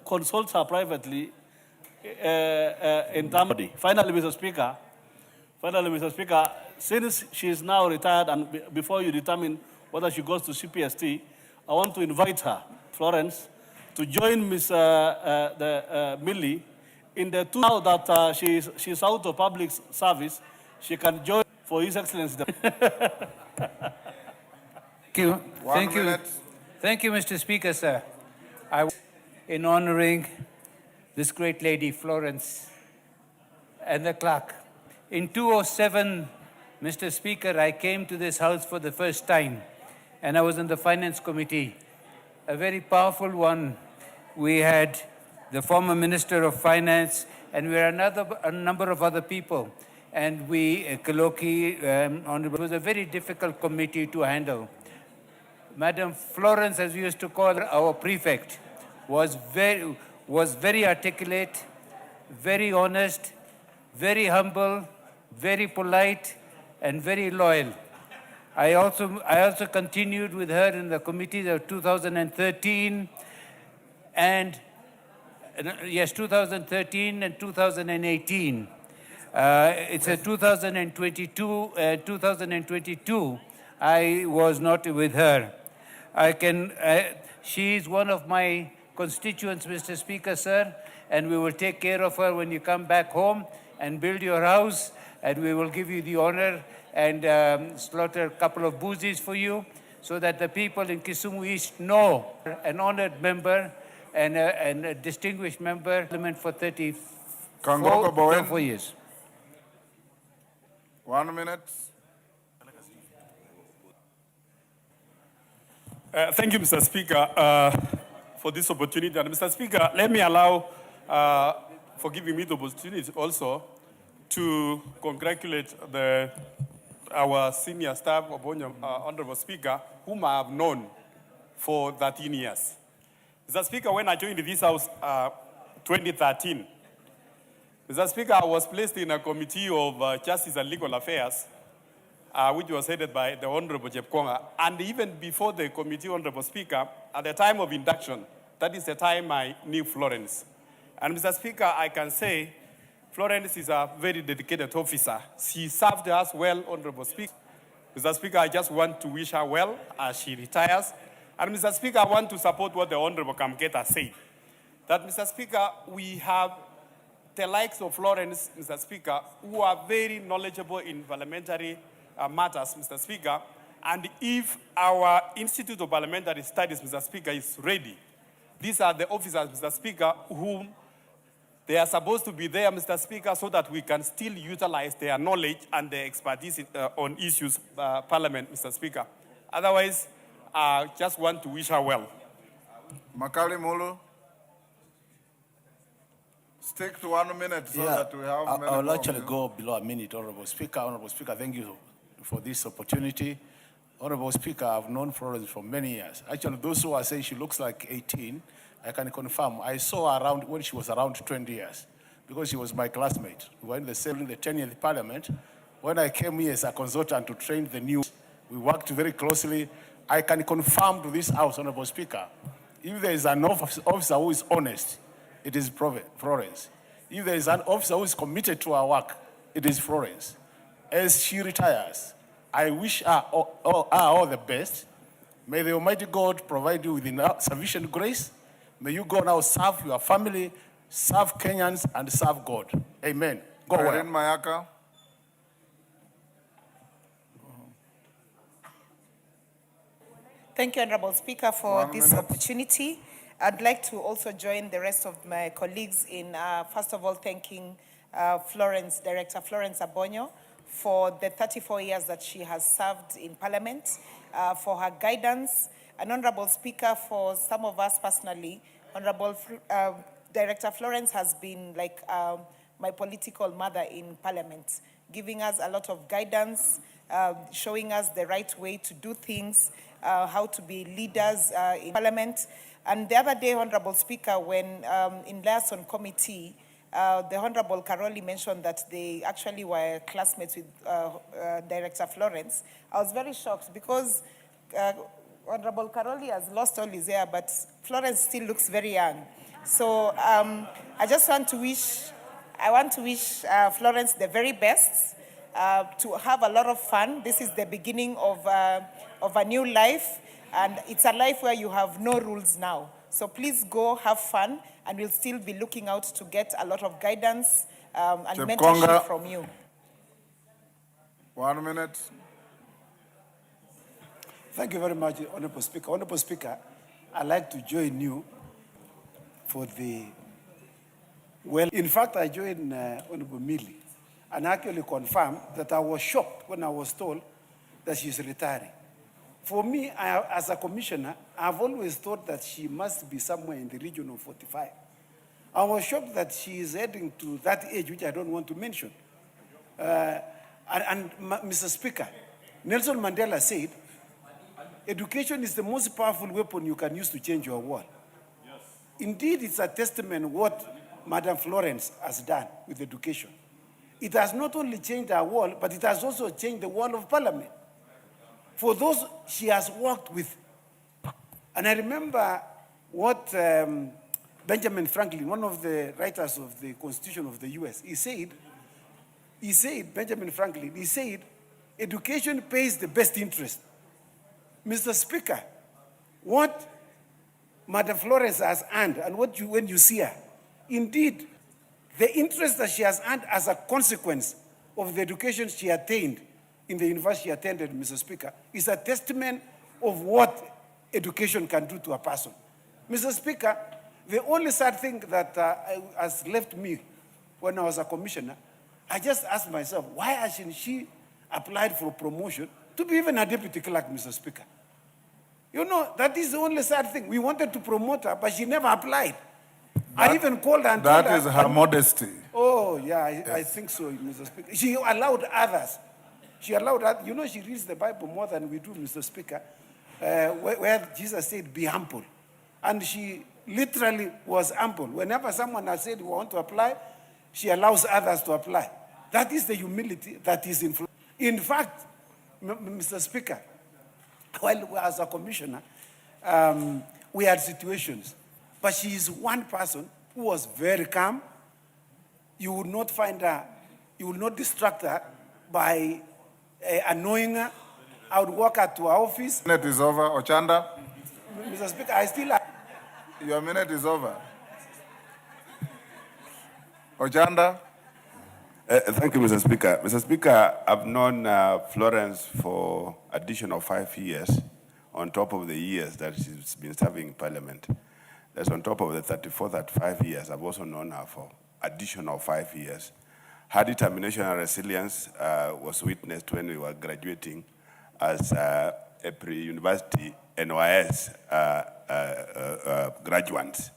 [SPEAKER 6] consult her privately in terms of Finally, Mr. Speaker, since she is now retired and before you determine whether she goes to CPST, I want to invite her, Florence, to join Ms. Millie in the two, now that she's out of public service, she can join for His Excellency.
[SPEAKER 14] Thank you, Mr. Speaker, sir. In honoring this great lady, Florence, and the clerk. In 2007, Mr. Speaker, I came to this house for the first time, and I was in the Finance Committee, a very powerful one. We had the former Minister of Finance, and we were a number of other people. And we, Kaloki, Honorable, it was a very difficult committee to handle. Madam Florence, as we used to call her, our prefect, was very articulate, very honest, very humble, very polite, and very loyal. I also continued with her in the committees of 2013 and 2013 and 2018. It's a 2022. I was not with her. She's one of my constituents, Mr. Speaker, sir, and we will take care of her when you come back home and build your house, and we will give you the honor and slaughter a couple of boozies for you so that the people in Kisumu East know an honored member and a distinguished member for 34 years.
[SPEAKER 2] 1 minute.
[SPEAKER 15] Thank you, Mr. Speaker, for this opportunity. And Mr. Speaker, let me allow, for giving me the opportunity also, to congratulate our senior staff, Honorable Speaker, whom I have known for 13 years. Mr. Speaker, when I joined this house 2013, Mr. Speaker, I was placed in a committee of Justice and Legal Affairs, which was headed by the Honorable 𝗟𝗓𝗓𝗡. And even before the committee, Honorable Speaker, at the time of induction, that is the time I knew Florence. And Mr. Speaker, I can say Florence is a very dedicated officer. She served us well, Honorable Speaker. Mr. Speaker, I just want to wish her well as she retires. And Mr. Speaker, I want to support what the Honorable 𝗟𝗓𝗓𝗡 said. That, Mr. Speaker, we have the likes of Florence, Mr. Speaker, who are very knowledgeable in parliamentary matters, Mr. Speaker. And if our Institute of Parliamentary Studies, Mr. Speaker, is ready, these are the officers, Mr. Speaker, whom they are supposed to be there, Mr. Speaker, so that we can still utilize their knowledge and their expertise on issues, Parliament, Mr. Speaker. Otherwise, I just want to wish her well.
[SPEAKER 2] Makali Mulu. Stick to 1 minute so that we have
[SPEAKER 16] I will actually go below a minute, Honorable Speaker. Honorable Speaker, thank you for this opportunity. Honorable Speaker, I've known Florence for many years. Actually, those who are saying she looks like 18, I can confirm. I saw her around when she was around 20 years because she was my classmate. We were in the 10th Parliament. When I came here as a consultant to train the new, we worked very closely. I can confirm to this House, Honorable Speaker, if there is an officer who is honest, it is Florence. If there is an officer who is committed to her work, it is Florence. As she retires, I wish her all the best. May the Almighty God provide you with sufficient grace. May you go now serve your family, serve Kenyans, and serve God. Amen. Go well.
[SPEAKER 2] Mayaka.
[SPEAKER 17] Thank you, Honorable Speaker, for this opportunity. I'd like to also join the rest of my colleagues in, first of all, thanking Director Florence 𝗟𝗓𝗓𝗡 for the 34 years that she has served in Parliament, for her guidance. And Honorable Speaker, for some of us personally, Honorable Director Florence has been like my political mother in Parliament, giving us a lot of guidance, showing us the right way to do things, how to be leaders in Parliament. And the other day, Honorable Speaker, when in liaison committee, the Honorable Karoli mentioned that they actually were classmates with Director Florence, I was very shocked because Honorable Karoli has lost all his hair, but Florence still looks very young. So I just want to wish, Florence the very best, to have a lot of fun. This is the beginning of a new life, and it's a life where you have no rules now. So please go have fun, and we'll still be looking out to get a lot of guidance and mentorship from you.
[SPEAKER 2] 1 minute.
[SPEAKER 18] Thank you very much, Honorable Speaker. Honorable Speaker, I'd like to join you for the, well, in fact, I joined Honorable Millie and actually confirmed that I was shocked when I was told that she's retiring. For me, as a commissioner, I've always thought that she must be somewhere in the region of 45. I was shocked that she is heading to that age, which I don't want to mention. Mr. Speaker, Nelson Mandela said, education is the most powerful weapon you can use to change your world. Yes. Indeed, it's a testament what Madam Florence has done with education. It has not only changed our world, but it has also changed the world of Parliament. For those she has worked with. And I remember what Benjamin Franklin, one of the writers of the Constitution of the US, he said, Benjamin Franklin, he said, education pays the best interest. Mr. Speaker, what Madam Florence has earned and when you see her, indeed, the interest that she has earned as a consequence of the education she attained in the university she attended, Mr. Speaker, is a testament of what education can do to a person. Mr. Speaker, the only sad thing that has left me when I was a commissioner, I just asked myself, why hasn't she applied for promotion to be even a deputy clerk, Mr. Speaker? You know, that is the only sad thing. We wanted to promote her, but she never applied. I even called her and told her.
[SPEAKER 2] That is her modesty.
[SPEAKER 18] Oh, yeah, I think so, Mr. Speaker. She allowed others. She allowed others. You know, she reads the Bible more than we do, Mr. Speaker, where Jesus said, be humble. And she literally was humble. Whenever someone has said, we want to apply, she allows others to apply. That is the humility that is in. In fact, Mr. Speaker, while as a commissioner, we had situations, but she is one person who was very calm. You would not find her, you will not distract her by annoying her. I would walk her to her office.
[SPEAKER 2] Minute is over. Ochanda.
[SPEAKER 18] Mr. Speaker, I still have.
[SPEAKER 2] Your minute is over. Ochanda.
[SPEAKER 19] Thank you, Mr. Speaker. Mr. Speaker, I've known Florence for additional 5 years on top of the years that she's been serving in Parliament. That's on top of the 34, 35 years. I've also known her for additional 5 years. Her determination and resilience was witnessed when we were graduating as a pre-university NYS graduates.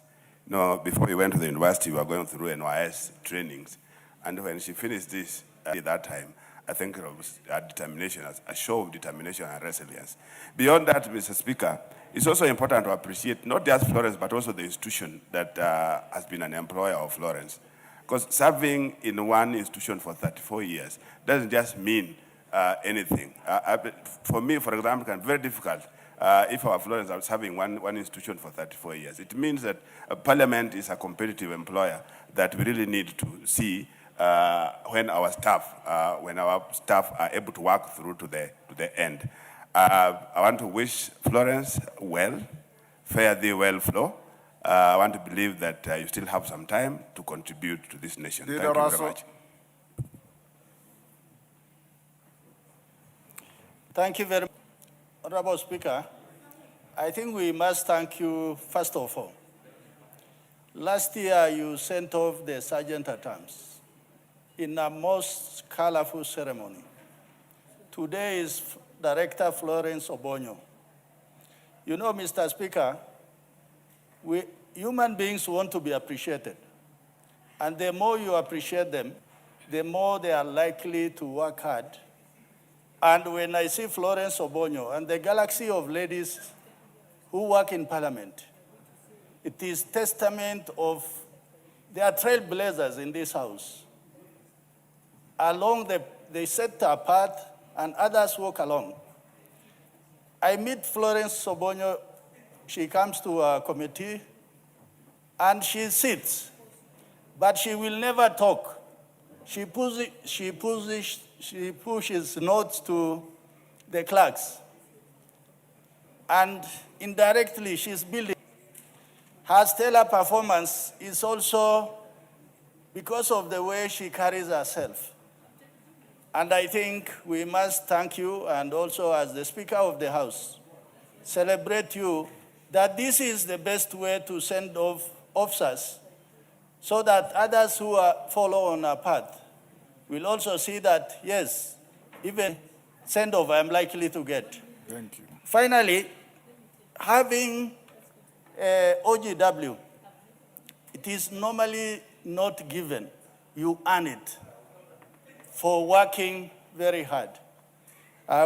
[SPEAKER 19] No, before we went to the university, we were going through NYS trainings. And when she finished this at that time, I think it was her determination, a show of determination and resilience. Beyond that, Mr. Speaker, it's also important to appreciate not just Florence, but also the institution that has been an employer of Florence. Because serving in one institution for 34 years doesn't just mean anything. For me, for example, it's very difficult if our Florence are serving one institution for 34 years. It means that Parliament is a competitive employer that we really need to see when our staff are able to work through to the end. I want to wish Florence well, fare thee well, Flo. I want to believe that you still have some time to contribute to this nation. Thank you very much.
[SPEAKER 20] Thank you very much, Honorable Speaker. I think we must thank you, first of all. Last year, you sent off the Sergeant-at-Arms in a most colorful ceremony. Today is Director Florence Obonyo. You know, Mr. Speaker, human beings want to be appreciated. And the more you appreciate them, the more they are likely to work hard. And when I see Florence Obonyo and the galaxy of ladies who work in Parliament, it is testament of they are trailblazers in this house. They set a path and others walk along. I meet Florence Obonyo. She comes to a committee and she sits, but she will never talk. She pushes notes to the clerks. And indirectly, she's building. Her stellar performance is also because of the way she carries herself. And I think we must thank you, and also as the Speaker of the House, celebrate you that this is the best way to send off officers so that others who follow on our path will also see that, yes, even send off I'm likely to get.
[SPEAKER 2] Thank you.
[SPEAKER 20] Finally, having OGW, it is normally not given. You earn it for working very hard.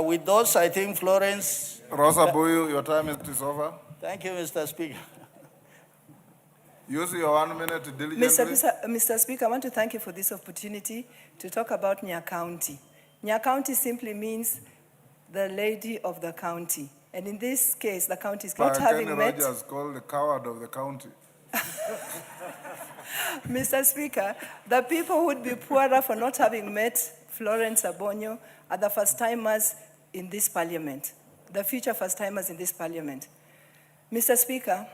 [SPEAKER 20] With those, I think Florence...
[SPEAKER 2] Rosa Buyu, your time is over.
[SPEAKER 20] Thank you, Mr. Speaker.
[SPEAKER 2] Use your 1 minute diligently.
[SPEAKER 3] Mr. Speaker, I want to thank you for this opportunity to talk about Nya County. Nya County simply means the lady of the county. And in this case, the county is not having met...
[SPEAKER 2] Rogers called the coward of the county.
[SPEAKER 3] Mr. Speaker, the people who would be poorer for not having met Florence Obonyo are the first-timers in this parliament, the future first-timers in this parliament. Mr. Speaker,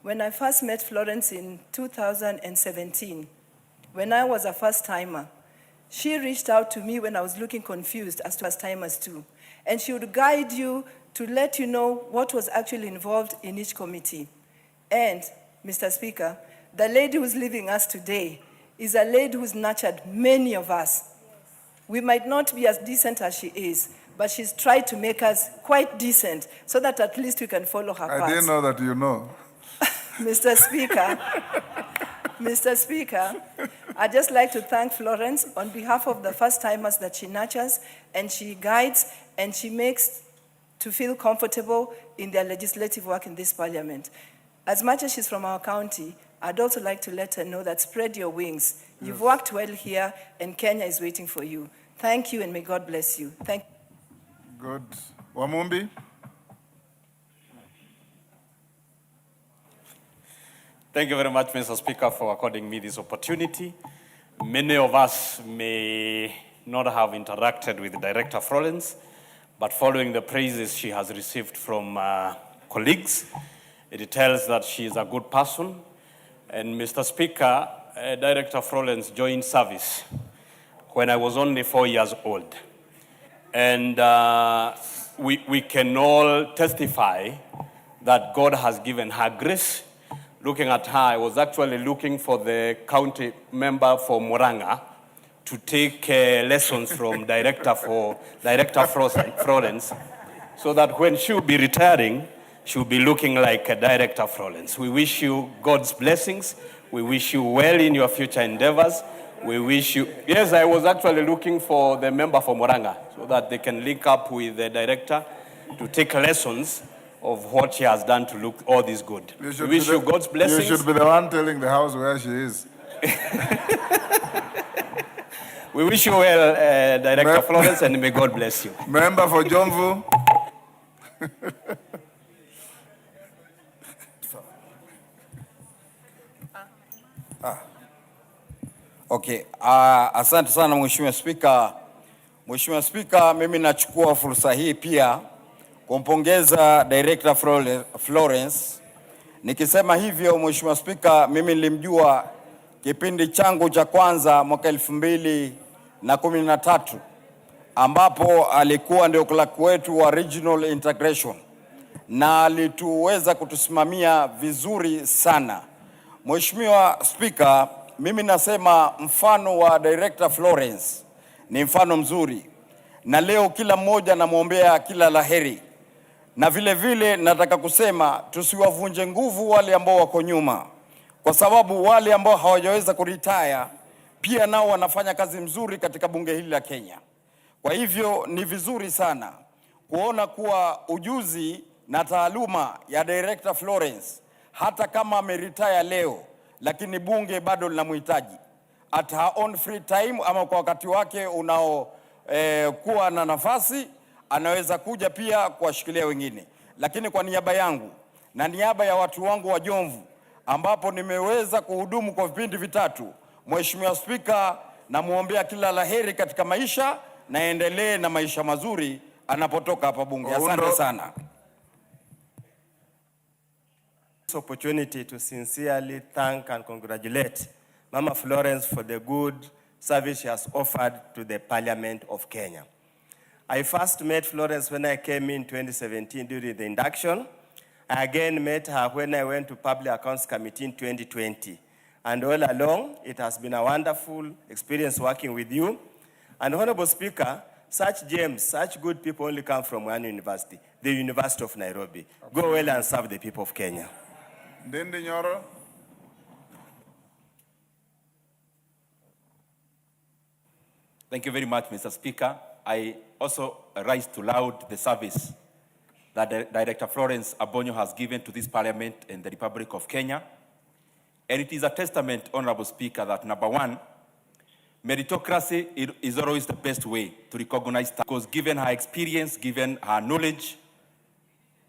[SPEAKER 3] when I first met Florence in 2017, when I was a first-timer, she reached out to me when I was looking confused as to first-timers too. And she would guide you to let you know what was actually involved in each committee. And, Mr. Speaker, the lady who's leaving us today is a lady who's nurtured many of us. We might not be as decent as she is, but she's tried to make us quite decent so that at least we can follow her path.
[SPEAKER 2] I didn't know that you know.
[SPEAKER 3] Mr. Speaker, I'd just like to thank Florence on behalf of the first-timers that she nurtures and she guides and she makes to feel comfortable in their legislative work in this parliament. As much as she's from our county, I'd also like to let her know that spread your wings. You've worked well here, and Kenya is waiting for you. Thank you, and may God bless you. Thank you.
[SPEAKER 2] Good. Wamumbi?
[SPEAKER 21] Thank you very much, Mr. Speaker, for according me this opportunity. Many of us may not have interacted with Director Florence, but following the praises she has received from colleagues, it tells that she is a good person. And Mr. Speaker, Director Florence joined service when I was only 4 years old. And we can all testify that God has given her grace. Looking at her, I was actually looking for the county member for Murang'a to take lessons from Director Florence, so that when she will be retiring, she will be looking like a Director Florence. We wish you God's blessings. We wish you well in your future endeavors. We wish you... Yes, I was actually looking for the member for Murang'a so that they can link up with the director to take lessons of what she has done to look all this good. We wish you God's blessings.
[SPEAKER 2] You should be the one telling the house where she is.
[SPEAKER 21] We wish you well, Director Florence, and may God bless you.
[SPEAKER 2] Member for Jomvu.
[SPEAKER 22] Okay, asante sana Mheshimiwa Spika. Mheshimiwa Spika, mimi nachukua fursa hii pia kumpongeza Director Florence. Nikisema hivyo Mheshimiwa Spika, mimi nilimjua kipindi changu cha kwanza mwaka 2013 ambapo alikuwa ndio clerk wetu wa regional integration na alituweza kutusimamia vizuri sana. Mheshimiwa Spika, mimi nasema mfano wa Director Florence ni mfano mzuri, na leo kila mmoja namwombea kila laheri. Na vile vile nataka kusema tusiwavunje nguvu wale ambao wako nyuma, kwa sababu wale ambao hawajaweza kuretire pia nao wanafanya kazi mzuri katika bunge hili la Kenya. Kwa hivyo ni vizuri sana kuona kuwa ujuzi na taaluma ya Director Florence, hata kama ameretire leo, lakini bunge bado linamhitaji at her own free time, ama kwa wakati wake unao kuwa na nafasi, anaweza kuja pia kuwashikilia wengine. Lakini kwa niaba yangu na niaba ya watu wangu wa Jomvu, ambapo nimeweza kuhudumu kwa vipindi vitatu, Mheshimiwa Spika, namuombea kila laheri katika maisha na endelee na maisha mazuri anapotoka hapa bunge. Asante sana.
[SPEAKER 23] This opportunity to sincerely thank and congratulate Mama Florence for the good service she has offered to the Parliament of Kenya. I first met Florence when I came in 2017 during the induction. I again met her when I went to Public Accounts Committee in 2020. And all along, it has been a wonderful experience working with you. And Honorable Speaker, such gems, such good people only come from one university, the University of Nairobi. Go well and serve the people of Kenya.
[SPEAKER 2] Ndindi Nyoro.
[SPEAKER 24] Thank you very much, Mr. Speaker. I also rise to laud the service that Director Florence Abonyo has given to this Parliament and the Republic of Kenya. And it is a testament, Honorable Speaker, that number one, meritocracy is always the best way to recognize that, because given her experience, given her knowledge,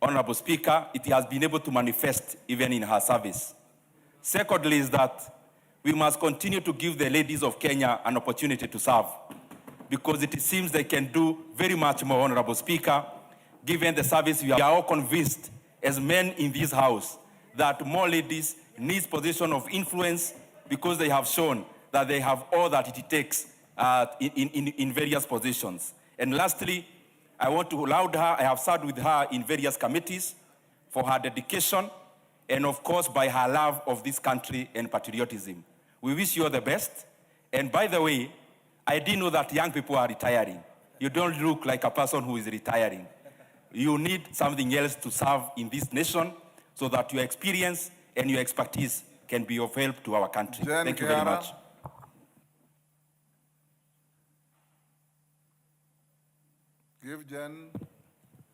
[SPEAKER 24] Honorable Speaker, it has been able to manifest even in her service. Secondly is that we must continue to give the ladies of Kenya an opportunity to serve, because it seems they can do very much more, Honorable Speaker, given the service. We are all convinced as men in this house that more ladies need position of influence, because they have shown that they have all that it takes in various positions. And lastly, I want to laud her. I have served with her in various committees for her dedication and, of course, by her love of this country and patriotism. We wish you all the best. And by the way, I didn't know that young people are retiring. You don't look like a person who is retiring. You need something else to serve in this nation so that your experience and your expertise can be of help to our country. Thank you very much.
[SPEAKER 2] Give Jen.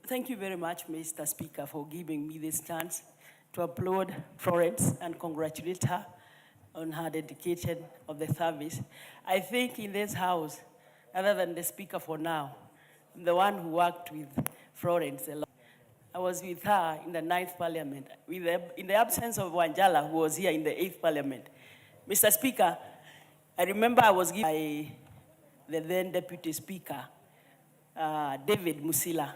[SPEAKER 25] Thank you very much, Mr. Speaker, for giving me this chance.
[SPEAKER 1] to applaud Florence and congratulate her on her dedication of the service. I think in this house, other than the speaker for now, I'm the one who worked with Florence a lot. I was with her in the 9th Parliament, in the absence of Wanjala, who was here in the 8th Parliament. Mr. Speaker, I remember I was given by the then Deputy Speaker, David Musila.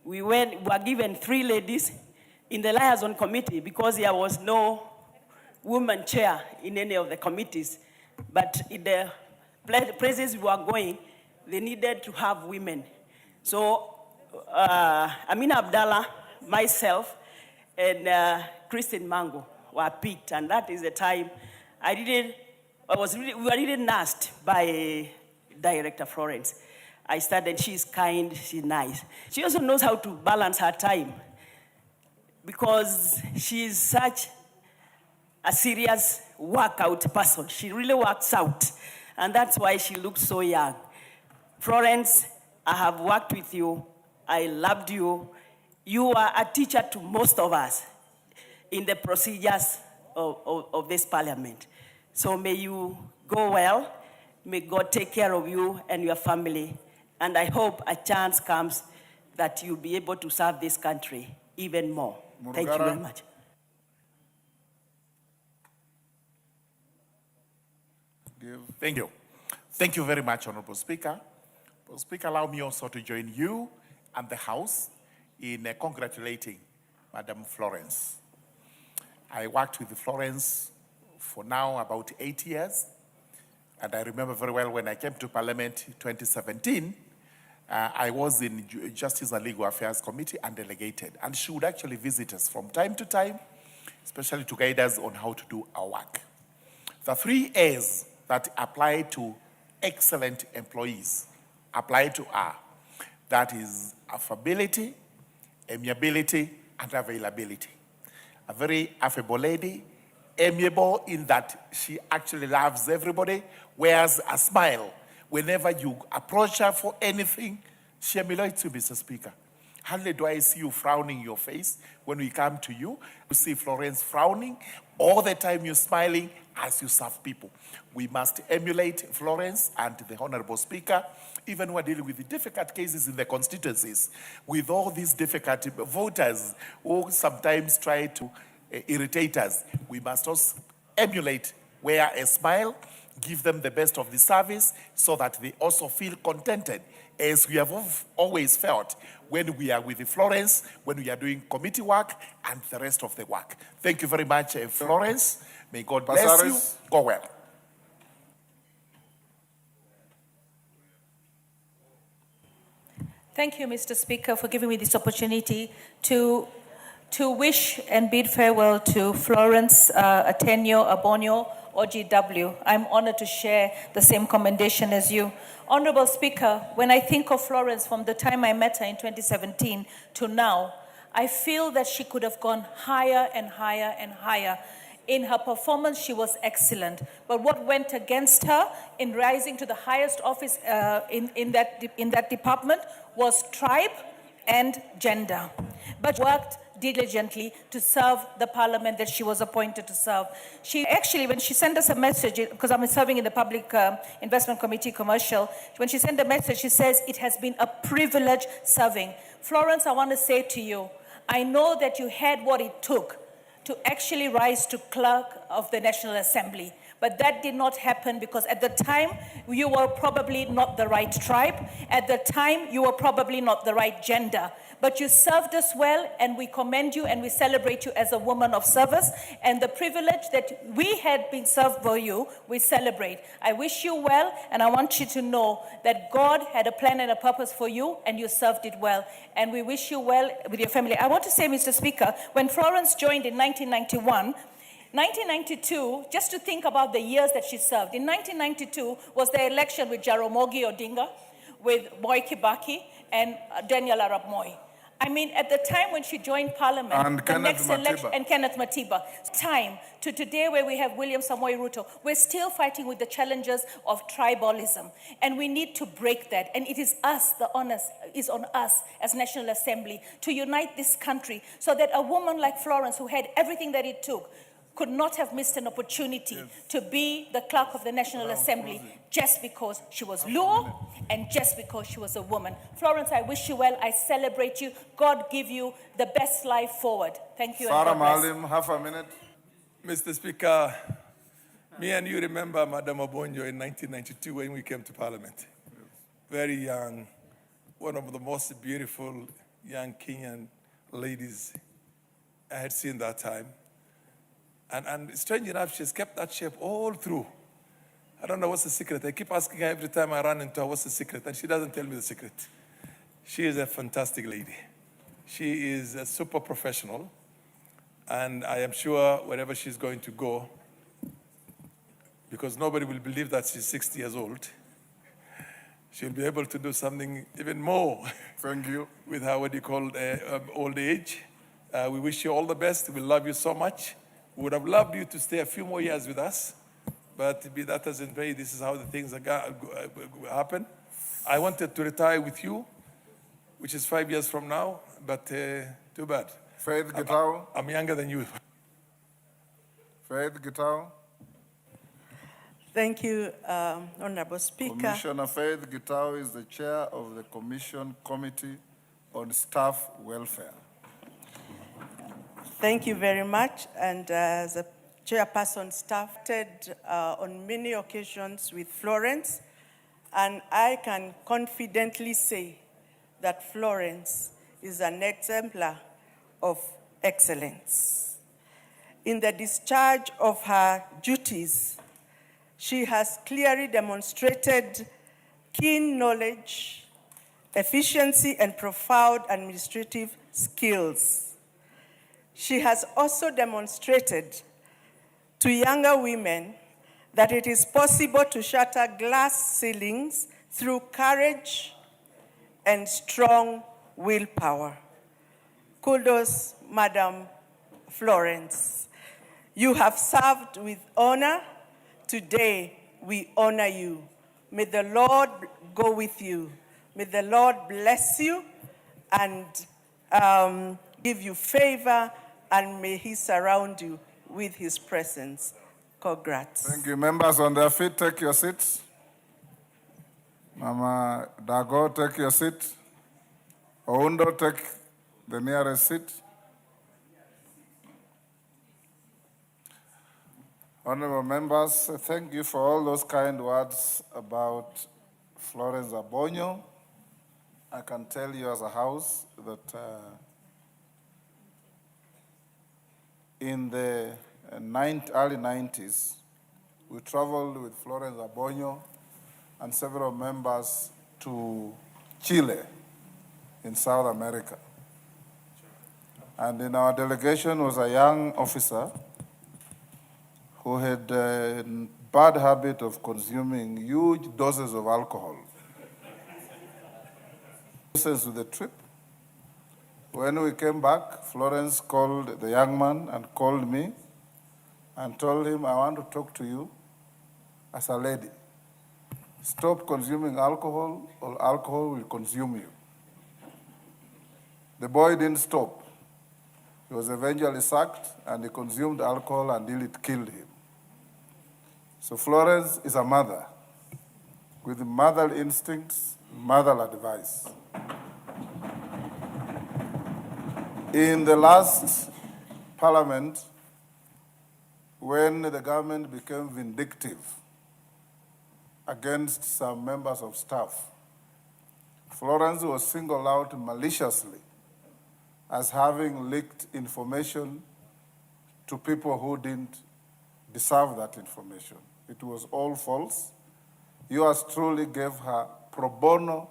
[SPEAKER 1] We were given 3 ladies in the liaison committee because there was no woman chair in any of the committees. But in the places we were going, they needed to have women. So Amina Abdallah, myself, and Christine Mango were picked, and that is the time we were really asked by Director Florence. I started, she's kind, she's nice. She also knows how to balance her time because she's such a serious workout person. She really works out, and that's why she looks so young. Florence, I have worked with you. I loved you. You are a teacher to most of us in the procedures of this parliament. So may you go well. May God take care of you and your family. And I hope a chance comes that you'll be able to serve this country even more. Thank you very much.
[SPEAKER 4] Thank you. Thank you very much, Honorable Speaker. Honorable Speaker, allow me also to join you and the House in congratulating Madam Florence. I worked with Florence for now about 8 years, and I remember very well when I came to Parliament in 2017, I was in Justice and Legal Affairs Committee and delegated, and she would actually visit us from time to time, especially to guide us on how to do our work. The 3 A's that apply to excellent employees apply to her. That is affability, amiability, and availability. A very affable lady, amiable in that she actually loves everybody, wears a smile. Whenever you approach her for anything, she emulates you, Mr. Speaker. Hardly do I see you frowning your face when we come to you. You see Florence frowning. All the time you're smiling as you serve people. We must emulate Florence and the Honorable Speaker, even when we're dealing with the difficult cases in the constituencies, with all these difficult voters who sometimes try to irritate us. We must also emulate, wear a smile, give them the best of the service so that they also feel contented, as we have always felt when we are with Florence, when we are doing committee work and the rest of the work. Thank you very much, Florence. May God bless you. Go well.
[SPEAKER 5] Thank you, Mr. Speaker, for giving me this opportunity to wish and bid farewell to Florence 𝗟𝗓𝗄 OGW. I'm honored to share the same commendation as you. Honorable Speaker, when I think of Florence from the time I met her in 2017 to now, I feel that she could have gone higher and higher and higher. In her performance, she was excellent. But what went against her in rising to the highest office in that department was tribe and gender. But she worked diligently to serve the parliament that she was appointed to serve. She actually, when she sent us a message, because I'm serving in the Public Investment Committee Commercial, when she sent a message, she says, it has been a privilege serving. Florence, I want to say to you, I know that you had what it took to actually rise to clerk of the National Assembly. But that did not happen because at the time, you were probably not the right tribe. At the time, you were probably not the right gender. But you served us well, and we commend you and we celebrate you as a woman of service. And the privilege that we had been served by you, we celebrate. I wish you well, and I want you to know that God had a plan and a purpose for you, and you served it well. And we wish you well with your family. I want to say, Mr. Speaker, when Florence joined in 1992, just to think about the years that she served. In 1992 was the election with Jaramogi Odinga, with Moi Kibaki, and Daniel Arap Moi. I mean, at the time when she joined Parliament,
[SPEAKER 2] And
[SPEAKER 5] the
[SPEAKER 2] Kenneth
[SPEAKER 5] next election,
[SPEAKER 2] Matiba.
[SPEAKER 5] and Kenneth Matiba, time to today where we have William Samoei Ruto, we're still fighting with the challenges of tribalism. And we need to break that. And it is us, the onus is on us as National Assembly to unite this country so that a woman like Florence, who had everything that it took, could not have missed an opportunity to be the clerk of the National Assembly just because she was Luo and just because she was a woman. Florence, I wish you well. I celebrate you. God give you the best life forward. Thank you.
[SPEAKER 2] Farah
[SPEAKER 5] And God bless.
[SPEAKER 2] Maalim, half a minute.
[SPEAKER 7] Mr. Speaker, me and you remember Madam Abonyo in 1992 when we came to Parliament. Very young, one of the most beautiful young Kenyan ladies I had seen that time. And strange enough, she's kept that shape all through. I don't know what's the secret. I keep asking her every time I run into her, what's the secret? And she doesn't tell me the secret. She is a fantastic lady. She is a super professional. And I am sure wherever she's going to go, because nobody will believe that she's 60 years old, she'll be able to do something even more.
[SPEAKER 2] Thank you.
[SPEAKER 7] With her, old age. We wish you all the best. We love you so much. We would have loved you to stay a few more years with us, but be that as in may, this is how the things happen. I wanted to retire with you, which is 5 years from now, but too bad.
[SPEAKER 2] Faith Gitau.
[SPEAKER 7] I'm younger than you.
[SPEAKER 2] Faith Gitau.
[SPEAKER 3] Thank you, Honorable Speaker.
[SPEAKER 2] Commissioner Faith Gitau is the chair of the Commission Committee on Staff Welfare.
[SPEAKER 3] Thank you very much. And as a chairperson, started on many occasions with Florence, and I can confidently say that Florence is an exemplar of excellence. In the discharge of her duties, she has clearly demonstrated keen knowledge, efficiency, and profound administrative skills. She has also demonstrated to younger women that it is possible to shatter glass ceilings through courage and strong willpower. Kudos, Madam Florence. You have served with honor. Today, we honor you. May the Lord go with you. May the Lord bless you and give you favor, and may he surround you with his presence. Congrats.
[SPEAKER 2] Thank you. Members on their feet, take your seats. Mama Dago, take your seat. Oundo, take the nearest seat. Honorable members, thank you for all those kind words about Florence Abonyo. I can tell you as a house that in the early 90s, we traveled with Florence Abonyo and several members to Chile in South America. And in our delegation was a young officer who had a bad habit of consuming huge doses of alcohol. Since the trip, when we came back, Florence called the young man and called me and told him, I want to talk to you as a lady. Stop consuming alcohol or alcohol will consume you. The boy didn't stop. He was eventually sacked and he consumed alcohol until it killed him. So Florence is a mother with mother instincts, mother advice. In the last parliament, when the government became vindictive against some members of staff, Florence was singled out maliciously as having leaked information to people who didn't deserve that information. It was all false. Yours truly gave her pro bono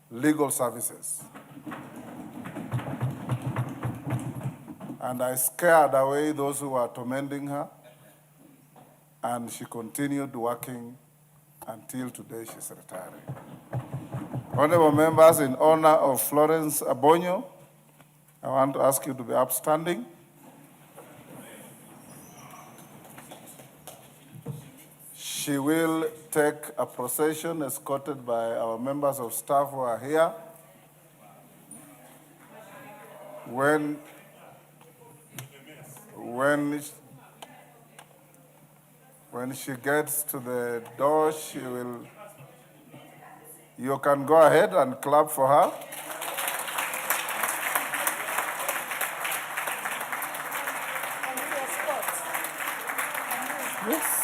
[SPEAKER 2] legal services. And I scared away those who were tormenting her, and she continued working until today she's retiring. Honorable members, in honor of Florence Abonyo, I want to ask you to be upstanding. She will take a procession escorted by our members of staff who are here. When she gets to the door, you can go ahead and clap for her.
[SPEAKER 3] Yes.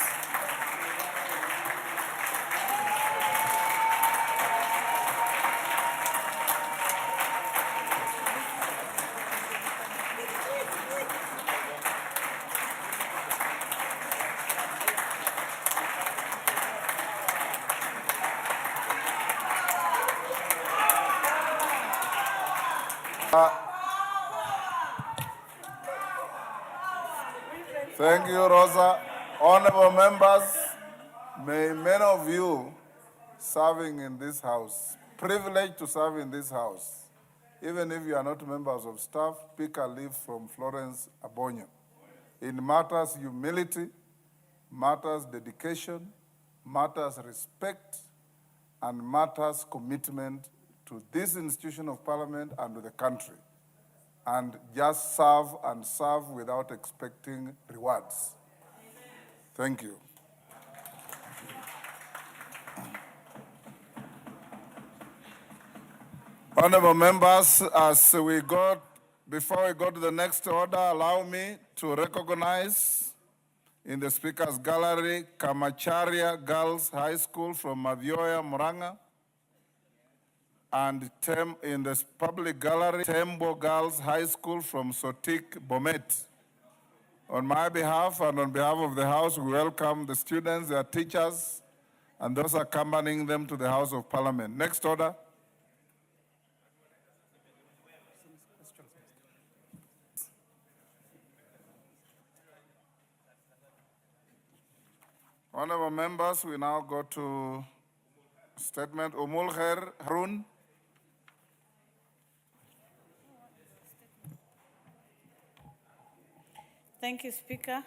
[SPEAKER 2] Thank you, Rosa. Honorable members, may many of you serving in this house, privileged to serve in this house, even if you are not members of staff, pick a leaf from Florence Abonyo. It matters humility, matters dedication, matters respect, and matters commitment to this institution of parliament and to the country. And just serve and serve without expecting rewards. Thank you. Honorable members, before we go to the next order, allow me to recognize in the Speaker's Gallery, Kamacharya Girls High School from Madhyoya, Murang'a, and in the public gallery, Tembo Girls High School from Sotik, Bomet. On my behalf and on behalf of the House, we welcome the students, their teachers, and those accompanying them to the House of Parliament. Next order. Honorable members, we now go to statement. 𝗟𝗓𝗓𝗪𝗓 Harun.
[SPEAKER 1] Thank you, Speaker.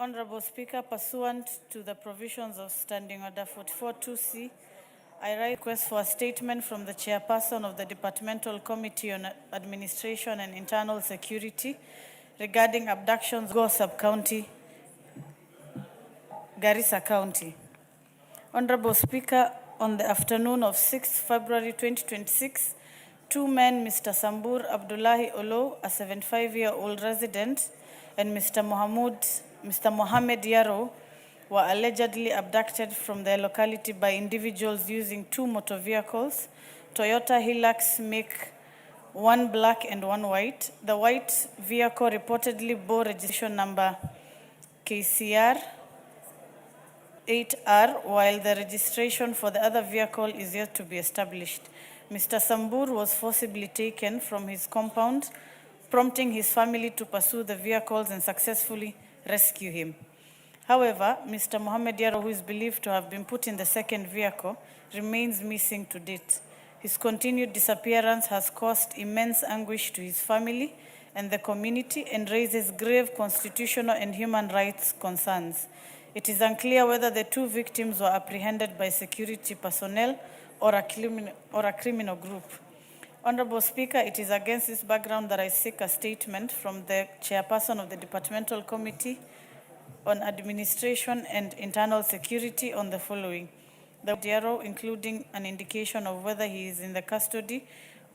[SPEAKER 1] Honorable Speaker, pursuant to the provisions of Standing Order 44-2C, I request for a statement from the Chairperson of the Departmental Committee on Administration and Internal Security regarding abductions in Go Sub-County, Garissa County. Honorable Speaker, on the afternoon of 6 February 2026, two men, Mr. Sambur Abdullahi Olo, a 75-year-old resident, and Mr. Mohammed Yaro, were allegedly abducted from their locality by individuals using two motor vehicles, Toyota Hilux make one black and one white. The white vehicle reportedly bore registration number KCR 8R, while the registration for the other vehicle is yet to be established. Mr. Sambur was forcibly taken from his compound, prompting his family to pursue the vehicles and successfully rescue him. However, Mr. Mohammed Yaro, who is believed to have been put in the second vehicle, remains missing to date. His continued disappearance has caused immense anguish to his family and the community and raises grave constitutional and human rights concerns. It is unclear whether the two victims were apprehended by security personnel or a criminal group. Honorable Speaker, it is against this background that I seek a statement from the Chairperson of the Departmental Committee on Administration and Internal Security on the following. The Diaro, including an indication of whether he is in the custody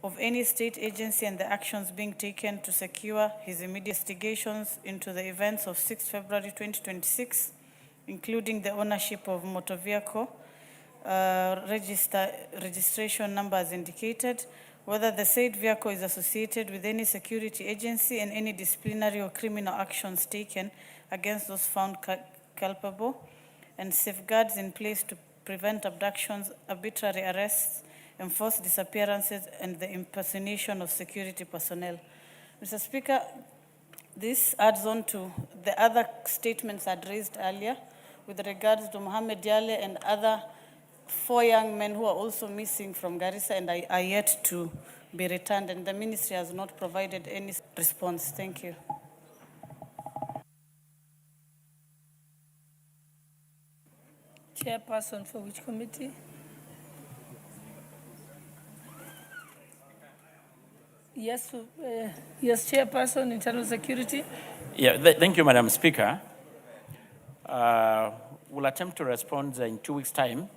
[SPEAKER 1] of any state agency and the actions being taken to secure his immediate investigations into the events of 6 February 2026, including the ownership of motor vehicle, registration number as indicated, whether the said vehicle is associated with any security agency and any disciplinary or criminal actions taken against those found culpable, and safeguards in place to prevent abductions, arbitrary arrests, enforced disappearances, and the impersonation of security personnel. Mr. Speaker, this adds on to the other statements I'd raised earlier with regards to Mohammed Yale and other
[SPEAKER 8] 4 young men who are also missing from Garissa and are yet to be returned, and the ministry has not provided any response. Thank you.
[SPEAKER 10] Chairperson for which committee? Yes, yes, Chairperson, Internal Security.
[SPEAKER 6] Yeah, thank you, Madam Speaker. We'll attempt to respond in 2 weeks' time.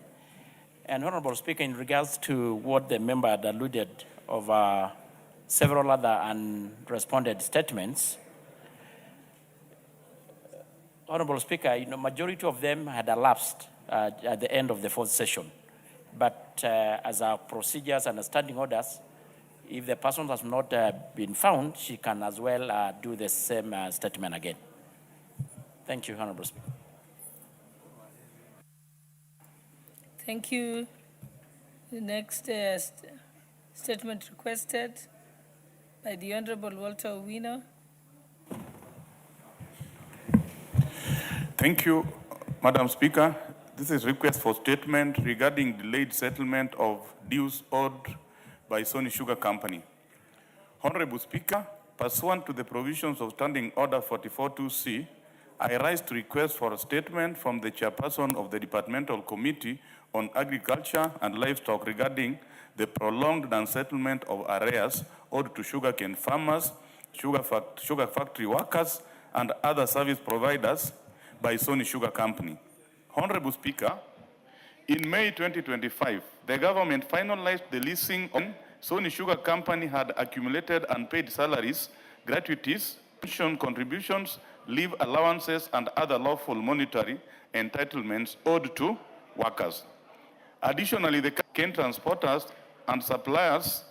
[SPEAKER 6] And Honorable Speaker, in regards to what the member had alluded of several other unresponded statements, Honorable Speaker, majority of them had elapsed at the end of the 4th session. But as our procedures and standing orders, if the person has not been found, she can as well do the same statement again. Thank you, Honorable Speaker.
[SPEAKER 10] Thank you. The next statement requested by the Honorable Walter Owino.
[SPEAKER 15] Thank you, Madam Speaker. This is a request for statement regarding delayed settlement of dues owed by Sony Sugar Company. Honorable Speaker, pursuant to the provisions of Standing Order 44.2c, I rise to request for a statement from the chairperson of the Departmental Committee on Agriculture and Livestock regarding the prolonged non-settlement of arrears owed to sugarcane farmers, sugar factory workers, and other service providers by Sony Sugar Company. Honorable Speaker, in May 2025, the government finalized the leasing on Sony Sugar Company had accumulated unpaid salaries, gratuities, pension contributions, leave allowances, and other lawful monetary entitlements owed to workers. Additionally, the cane transporters and suppliers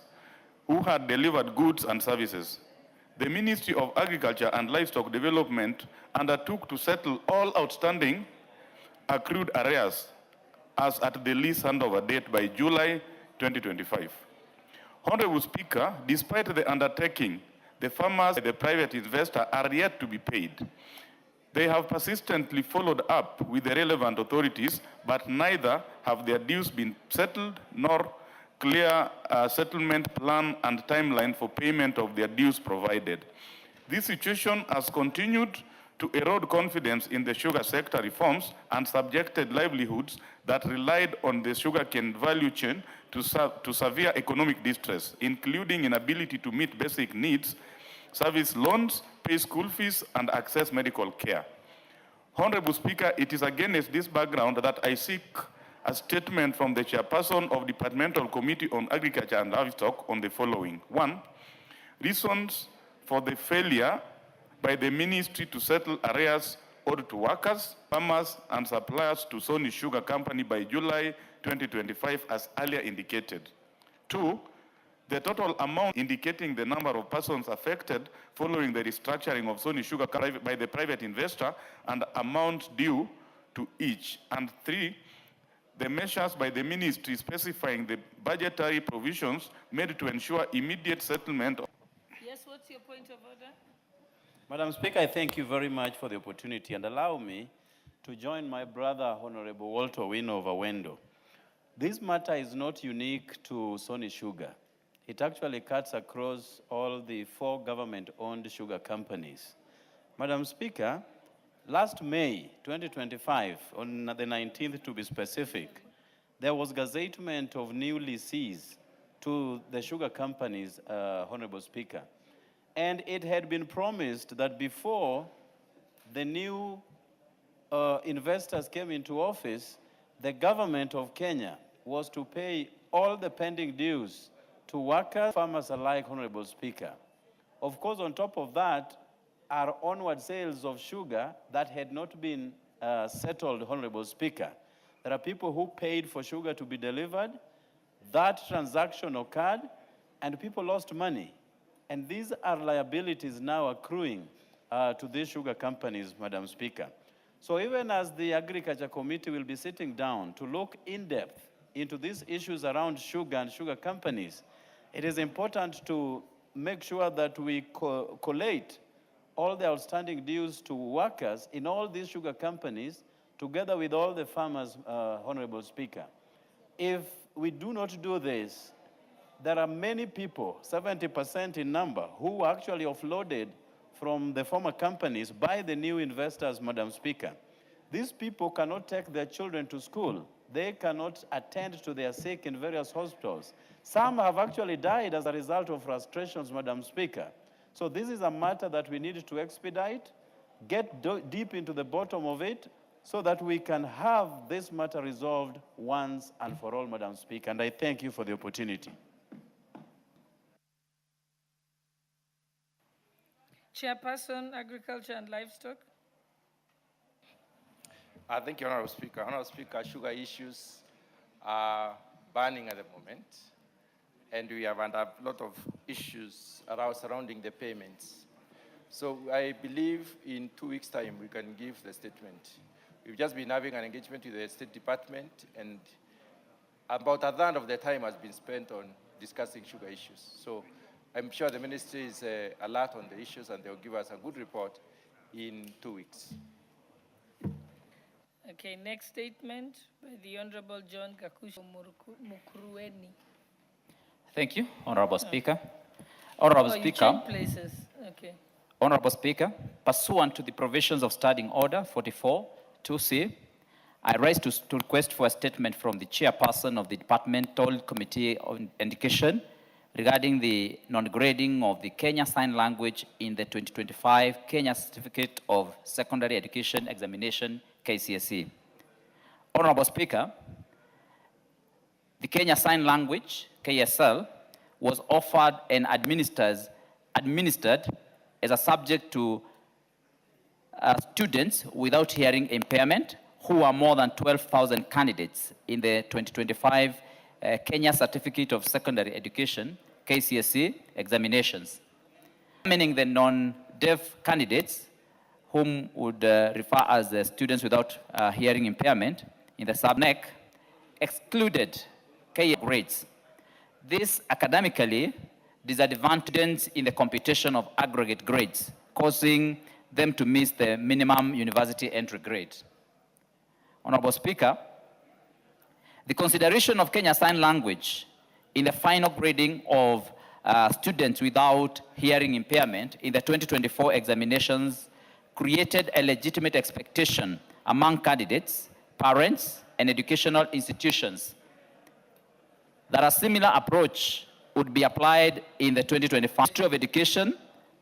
[SPEAKER 15] who had delivered goods and services. The Ministry of Agriculture and Livestock Development undertook to settle all outstanding accrued arrears as at the lease handover date by July 2025. Honorable Speaker, despite the undertaking, the farmers and the private investor are yet to be paid. They have persistently followed up with the relevant authorities, but neither have their dues been settled nor clear settlement plan and timeline for payment of their dues provided. This situation has continued to erode confidence in the sugar sector reforms and subjected livelihoods that relied on the sugarcane value chain to severe economic distress, including inability to meet basic needs, service loans, pay school fees, and access medical care. Honorable Speaker, it is against this background that I seek a statement from the chairperson of Departmental Committee on Agriculture and Livestock on the following. 1, reasons for the failure by the ministry to settle arrears owed to workers, farmers, and suppliers to Sony Sugar Company by July 2025 as earlier indicated. 2, the total amount indicating the number of persons affected following the restructuring of Sony Sugar by the private investor and amount due to each. And 3, the measures by the ministry specifying the budgetary provisions made to ensure immediate settlement.
[SPEAKER 10] Yes, what's your point of order?
[SPEAKER 6] Madam Speaker, I thank you very much for the opportunity and allow me to join my brother, Honorable Walter Owino of Awendo. This matter is not unique to Sony Sugar. It actually cuts across all the 4 government-owned sugar companies. Madam Speaker, last May 2025, on the 19th to be specific, there was gazettement of new leases to the sugar companies, Honorable Speaker. And it had been promised that before the new investors came into office, the government of Kenya was to pay all the pending dues to workers, farmers alike, Honorable Speaker. Of course, on top of that, are onward sales of sugar that had not been settled, Honorable Speaker. There are people who paid for sugar to be delivered. That transaction occurred, and people lost money. And these are liabilities now accruing to these sugar companies, Madam Speaker. So even as the Agriculture Committee will be sitting down to look in depth into these issues around sugar and sugar companies, it is important to make sure that we collate all the outstanding dues to workers in all these sugar companies together with all the farmers, Honorable Speaker.
[SPEAKER 9] If we do not do this, there are many people, 70% in number, who were actually offloaded from the former companies by the new investors, Madam Speaker. These people cannot take their children to school. They cannot attend to their sick in various hospitals. Some have actually died as a result of frustrations, Madam Speaker. So this is a matter that we need to expedite, get deep into the bottom of it, so that we can have this matter resolved once and for all, Madam Speaker. And I thank you for the opportunity.
[SPEAKER 10] Chairperson, Agriculture and Livestock.
[SPEAKER 11] Thank you, Honorable Speaker. Honorable Speaker, sugar issues are burning at the moment, and we have a lot of issues surrounding the payments. So I believe in 2 weeks' time we can give the statement. We've just been having an engagement with the State Department, and about a third of the time has been spent on discussing sugar issues. So I'm sure the ministry is alert on the issues, and they'll give us a good report in 2 weeks.
[SPEAKER 10] Okay, next statement by the Honorable John Gakusha Mukurueni.
[SPEAKER 12] Thank you, Honorable Speaker. Honorable Speaker.
[SPEAKER 10] You change places. Okay.
[SPEAKER 12] Honorable Speaker, pursuant to the provisions of Standing Order 44-2C, I rise to request for a statement from the chairperson of the Departmental Committee on Education regarding the non-grading of the Kenya Sign Language in the 2025 Kenya Certificate of Secondary Education Examination, KCSE. Honorable Speaker, the Kenya Sign Language, KSL, was offered and administered as a subject to students without hearing impairment, who are more than 12,000 candidates in the 2025 Kenya Certificate of Secondary Education, KCSE, examinations. Examining the non-deaf candidates, whom would refer as the students without hearing impairment, in the subnec, excluded KSE grades. This academically disadvantaged students in the computation of aggregate grades, causing them to miss the minimum university entry grade. Honorable Speaker, the consideration of Kenya Sign Language in the final grading of students without hearing impairment in the 2024 examinations created a legitimate expectation among candidates, parents, and educational institutions that a similar approach would be applied in the 2025 Ministry of Education,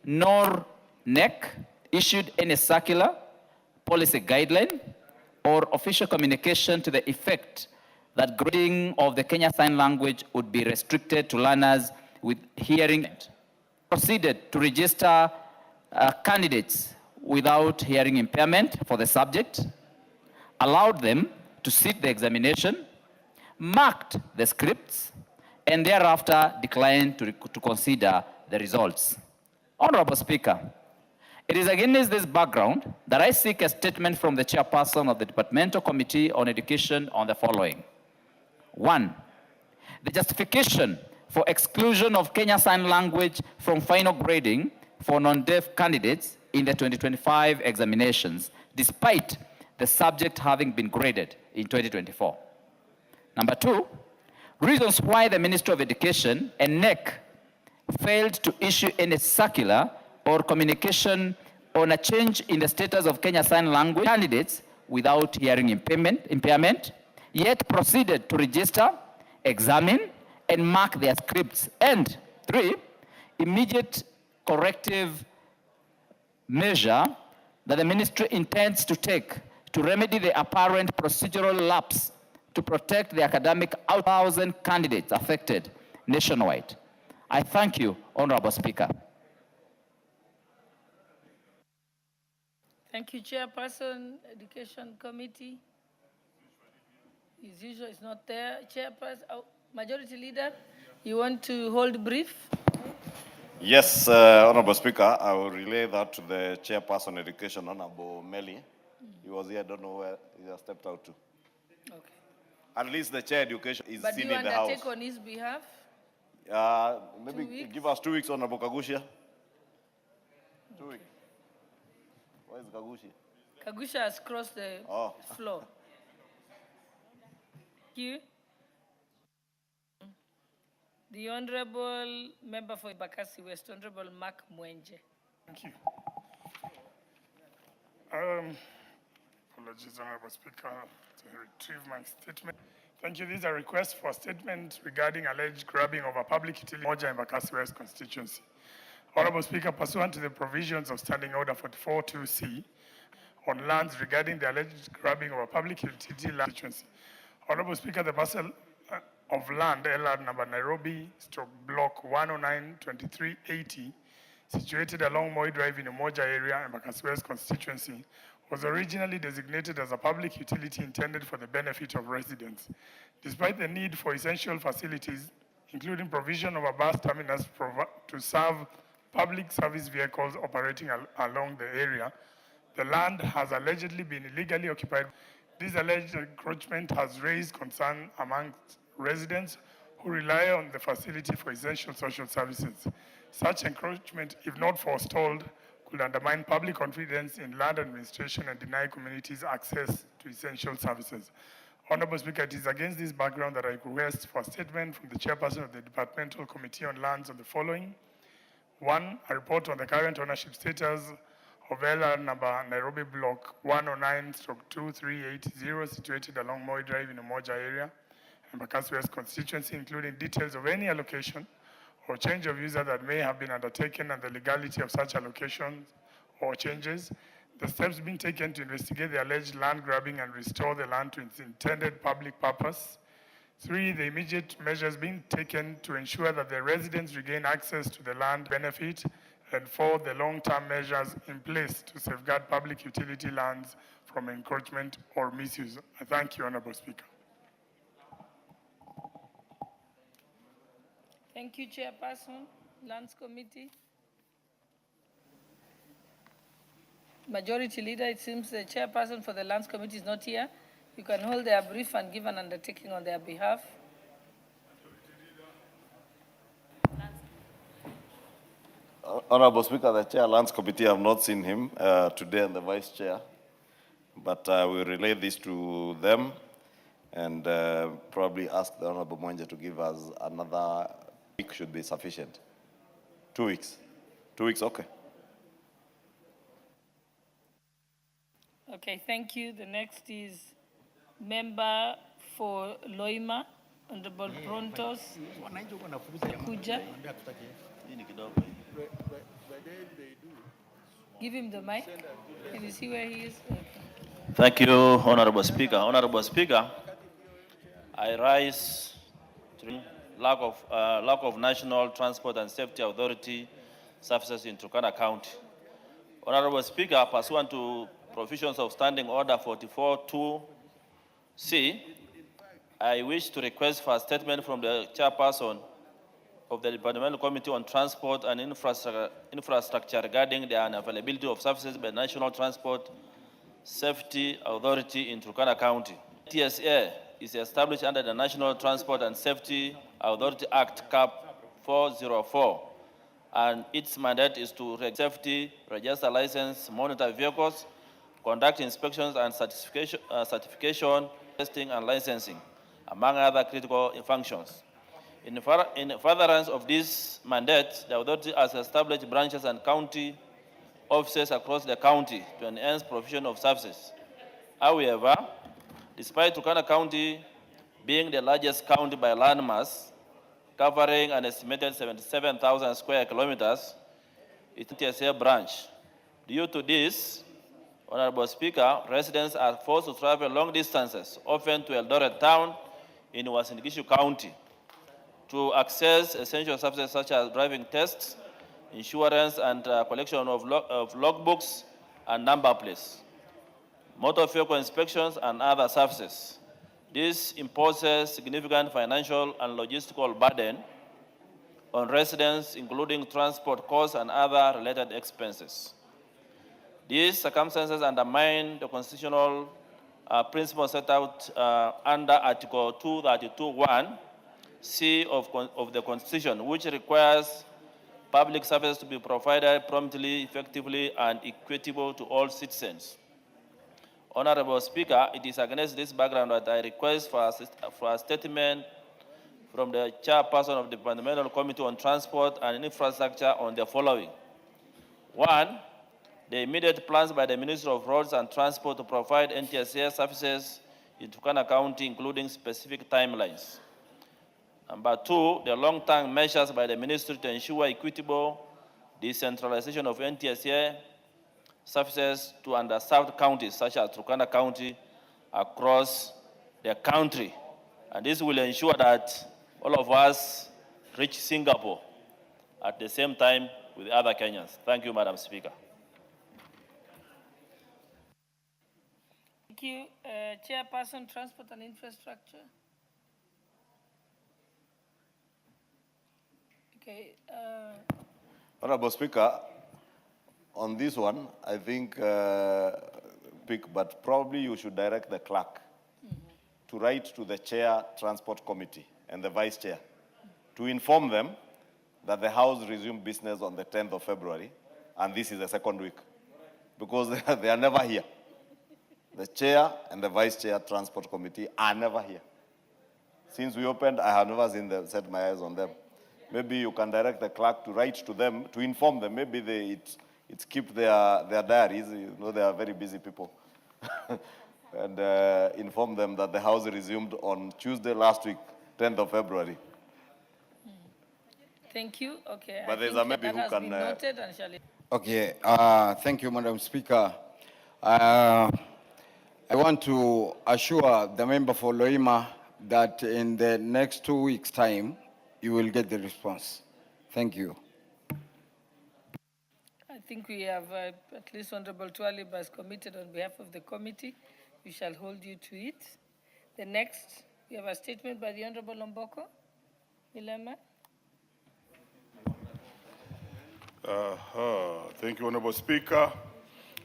[SPEAKER 12] nor NEC issued any circular, policy guideline, or official communication to the effect that grading of the Kenya Sign Language would be restricted to learners with hearing. Proceeded to register candidates without hearing impairment for the subject, allowed them to sit the examination, marked the scripts, and thereafter declined to consider the results. Honorable Speaker, it is against this background that I seek a statement from the chairperson of the Departmental Committee on Education on the following. 1, the justification for exclusion of Kenya Sign Language from final grading for non-deaf candidates in the 2025 examinations, despite the subject having been graded in 2024. Number 2, reasons why the Ministry of Education and NEC failed to issue any circular or communication on a change in the status of Kenya Sign Language candidates without hearing impairment, yet proceeded to register, examine, and mark their scripts. And 3, immediate corrective measure that the ministry intends to take to remedy the apparent procedural lapse to protect the academic 1,000 candidates affected nationwide. I thank you, Honorable Speaker.
[SPEAKER 10] Thank you, Chairperson, Education Committee. As usual, it's not there. Chairperson, Majority Leader, you want to hold brief?
[SPEAKER 13] Yes, Honorable Speaker, I will relay that to the Chairperson Education, Honorable Melly. He was here, I don't know where he has stepped out to.
[SPEAKER 10] Okay.
[SPEAKER 13] At least the Chair Education is
[SPEAKER 10] But
[SPEAKER 13] seen
[SPEAKER 10] do you
[SPEAKER 13] in the House.
[SPEAKER 10] undertake on his behalf?
[SPEAKER 13] Maybe give us 2 weeks, Honorable Kagushia. 2 weeks. Where is Kagushia?
[SPEAKER 10] Kagusha has crossed the floor. Thank you. The Honorable Member for Embakasi West, Honorable 𝗪𝗔𝗧𝗖𝗛.
[SPEAKER 14] Thank you. Apologies, Honorable Speaker, to retrieve my statement. Thank you. This is a request for a statement regarding alleged grabbing of a public utility in Embakasi West constituency. Honorable Speaker, pursuant to the provisions of Standing Order 44.2c on lands regarding the alleged grabbing of a public utility land constituency. Honorable Speaker, the parcel of land LR number Nairobi/block 109-2380, situated along Moi Drive in Umoja area, Embakasi West constituency, was originally designated as a public utility intended for the benefit of residents. Despite the need for essential facilities, including provision of a bus terminus to serve public service vehicles operating along the area, the land has allegedly been illegally occupied. This alleged encroachment has raised concern amongst residents who rely on the facility for essential social services. Such encroachment, if not forestalled, could undermine public confidence in land administration and deny communities access to essential services. Honorable Speaker, it is against this background that I request for a statement from the chairperson of the Departmental Committee on Lands on the following. 1, a report on the current ownership status of LR number Nairobi block 109/2380, situated along Moi Drive in Umoja area, Embakasi West constituency, including details of any allocation or change of user that may have been undertaken and the legality of such allocations or changes, the steps being taken to investigate the alleged land grabbing and restore the land to its intended public purpose. 3, the immediate measures being taken to ensure that the residents regain access to the land benefit. And 4, the long-term measures in place to safeguard public utility lands from encroachment or misuse. I thank you, Honorable Speaker.
[SPEAKER 10] Thank you, Chairperson, Lands Committee. Majority Leader, it seems the Chairperson for the Lands Committee is not here. You can hold their brief and give an undertaking on their behalf.
[SPEAKER 13] Honorable Speaker, the Chair Lands Committee, I have not seen him today and the Vice Chair, but I will relay this to them and probably ask the Honorable 𝗪𝗧𝗖𝗪 to give us another week should be sufficient. 2 weeks. 2 weeks, okay.
[SPEAKER 10] Okay, thank you. The next is Member for Loima, Honorable Prontos Kuja. Give him the mic. Can you see where he is? Okay.
[SPEAKER 16] Thank you, Honorable Speaker. Honorable Speaker, I rise to lack of National Transport and Safety Authority services in Turkana County. Honorable Speaker, pursuant to provisions of Standing Order 44.2c, I wish to request for a statement from the Chairperson of the Departmental Committee on Transport and Infrastructure regarding the unavailability of services by National Transport Safety Authority in Turkana County. TSA is established under the National Transport and Safety Authority Act, Cap 404, and its mandate is to safety, register license, monitor vehicles, conduct inspections and certification, testing and licensing, among other critical functions. In furtherance of this mandate, the authority has established branches and county offices across the county to enhance provision of services. However, despite Turkana County being the largest county by land mass, covering an estimated 77,000 square kilometers, its TSA branch. Due to this, Honorable Speaker, residents are forced to travel long distances, often to Eldoret town in Uasin Gishu County, to access essential services such as driving tests, insurance and collection of logbooks and number plates, motor vehicle inspections and other services. This imposes significant financial and logistical burden on residents, including transport costs and other related expenses. These circumstances undermine the constitutional principles set out under Article 232(1)(c) of the Constitution, which requires public services to be provided promptly, effectively, and equitable to all citizens. Honorable Speaker, it is against this background that I request for a statement from the chairperson of the Departmental Committee on Transport and Infrastructure on the following. 1, the immediate plans by the Ministry of Roads and Transport to provide NTSA services in Turkana County, including specific timelines. Number 2, the long-term measures by the ministry to ensure equitable decentralization of NTSA services to underserved counties such as Turkana County across the country. And this will ensure that all of us reach Singapore at the same time with other Kenyans. Thank you, Madam Speaker.
[SPEAKER 10] Thank you. Chairperson, Transport and Infrastructure. Okay.
[SPEAKER 13] Honorable Speaker, on this one, I think, but probably you should direct the clerk to write to the Chair Transport Committee and the Vice Chair to inform them that the House resumed business on the 10th of February, and this is the second week, because they are never here. The Chair and the Vice Chair Transport Committee are never here. Since we opened, I have never seen them, set my eyes on them. Maybe you can direct the clerk to write to them, to inform them. Maybe it keep their diaries. You know, they are very busy people. And inform them that the House resumed on Tuesday last week, 10th of February.
[SPEAKER 10] Thank you. Okay.
[SPEAKER 13] But
[SPEAKER 10] I
[SPEAKER 13] there's
[SPEAKER 10] think
[SPEAKER 13] a maybe
[SPEAKER 10] that
[SPEAKER 13] who
[SPEAKER 10] has
[SPEAKER 13] can,
[SPEAKER 10] been noted and shall.
[SPEAKER 22] Okay, thank you, Madam Speaker. I want to assure the member for Loima that in the next 2 weeks' time, you will get the response. Thank you.
[SPEAKER 10] I think we have at least Honorable 𝗪𝗪𝗘 has committed on behalf of the committee. We shall hold you to it. The next, we have a statement by the Honorable Lomboko. Milema.
[SPEAKER 17] Thank you, Honorable Speaker.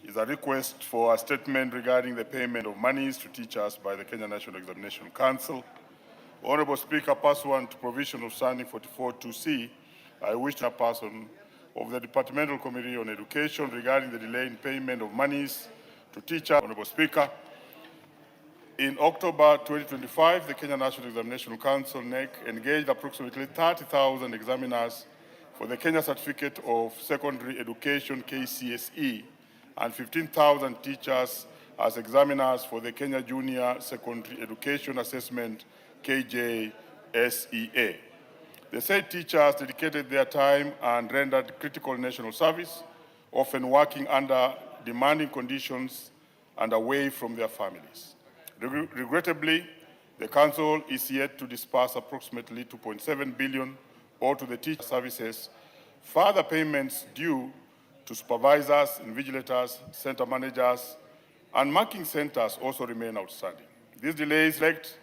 [SPEAKER 17] It's a request for a statement regarding the payment of monies to teachers by the Kenya National Examination Council. Honorable Speaker, pursuant to provision of standing 44(2)(c), I wish to person of the Departmental Committee on Education regarding the delay in payment of monies to teachers. Honorable Speaker, in October 2025, the Kenya National Examination Council, NEC, engaged approximately 30,000 examiners for the Kenya Certificate of Secondary Education, KCSE, and 15,000 teachers as examiners for the Kenya Junior Secondary Education Assessment, KJSEA. The said teachers dedicated their time and rendered critical national service, often working under demanding conditions and away from their families. Regrettably, the Council is yet to disperse approximately 2.7 billion owed to the teacher services. Further payments due to supervisors, invigilators, center managers, and marking centers also remain outstanding. These delays reflect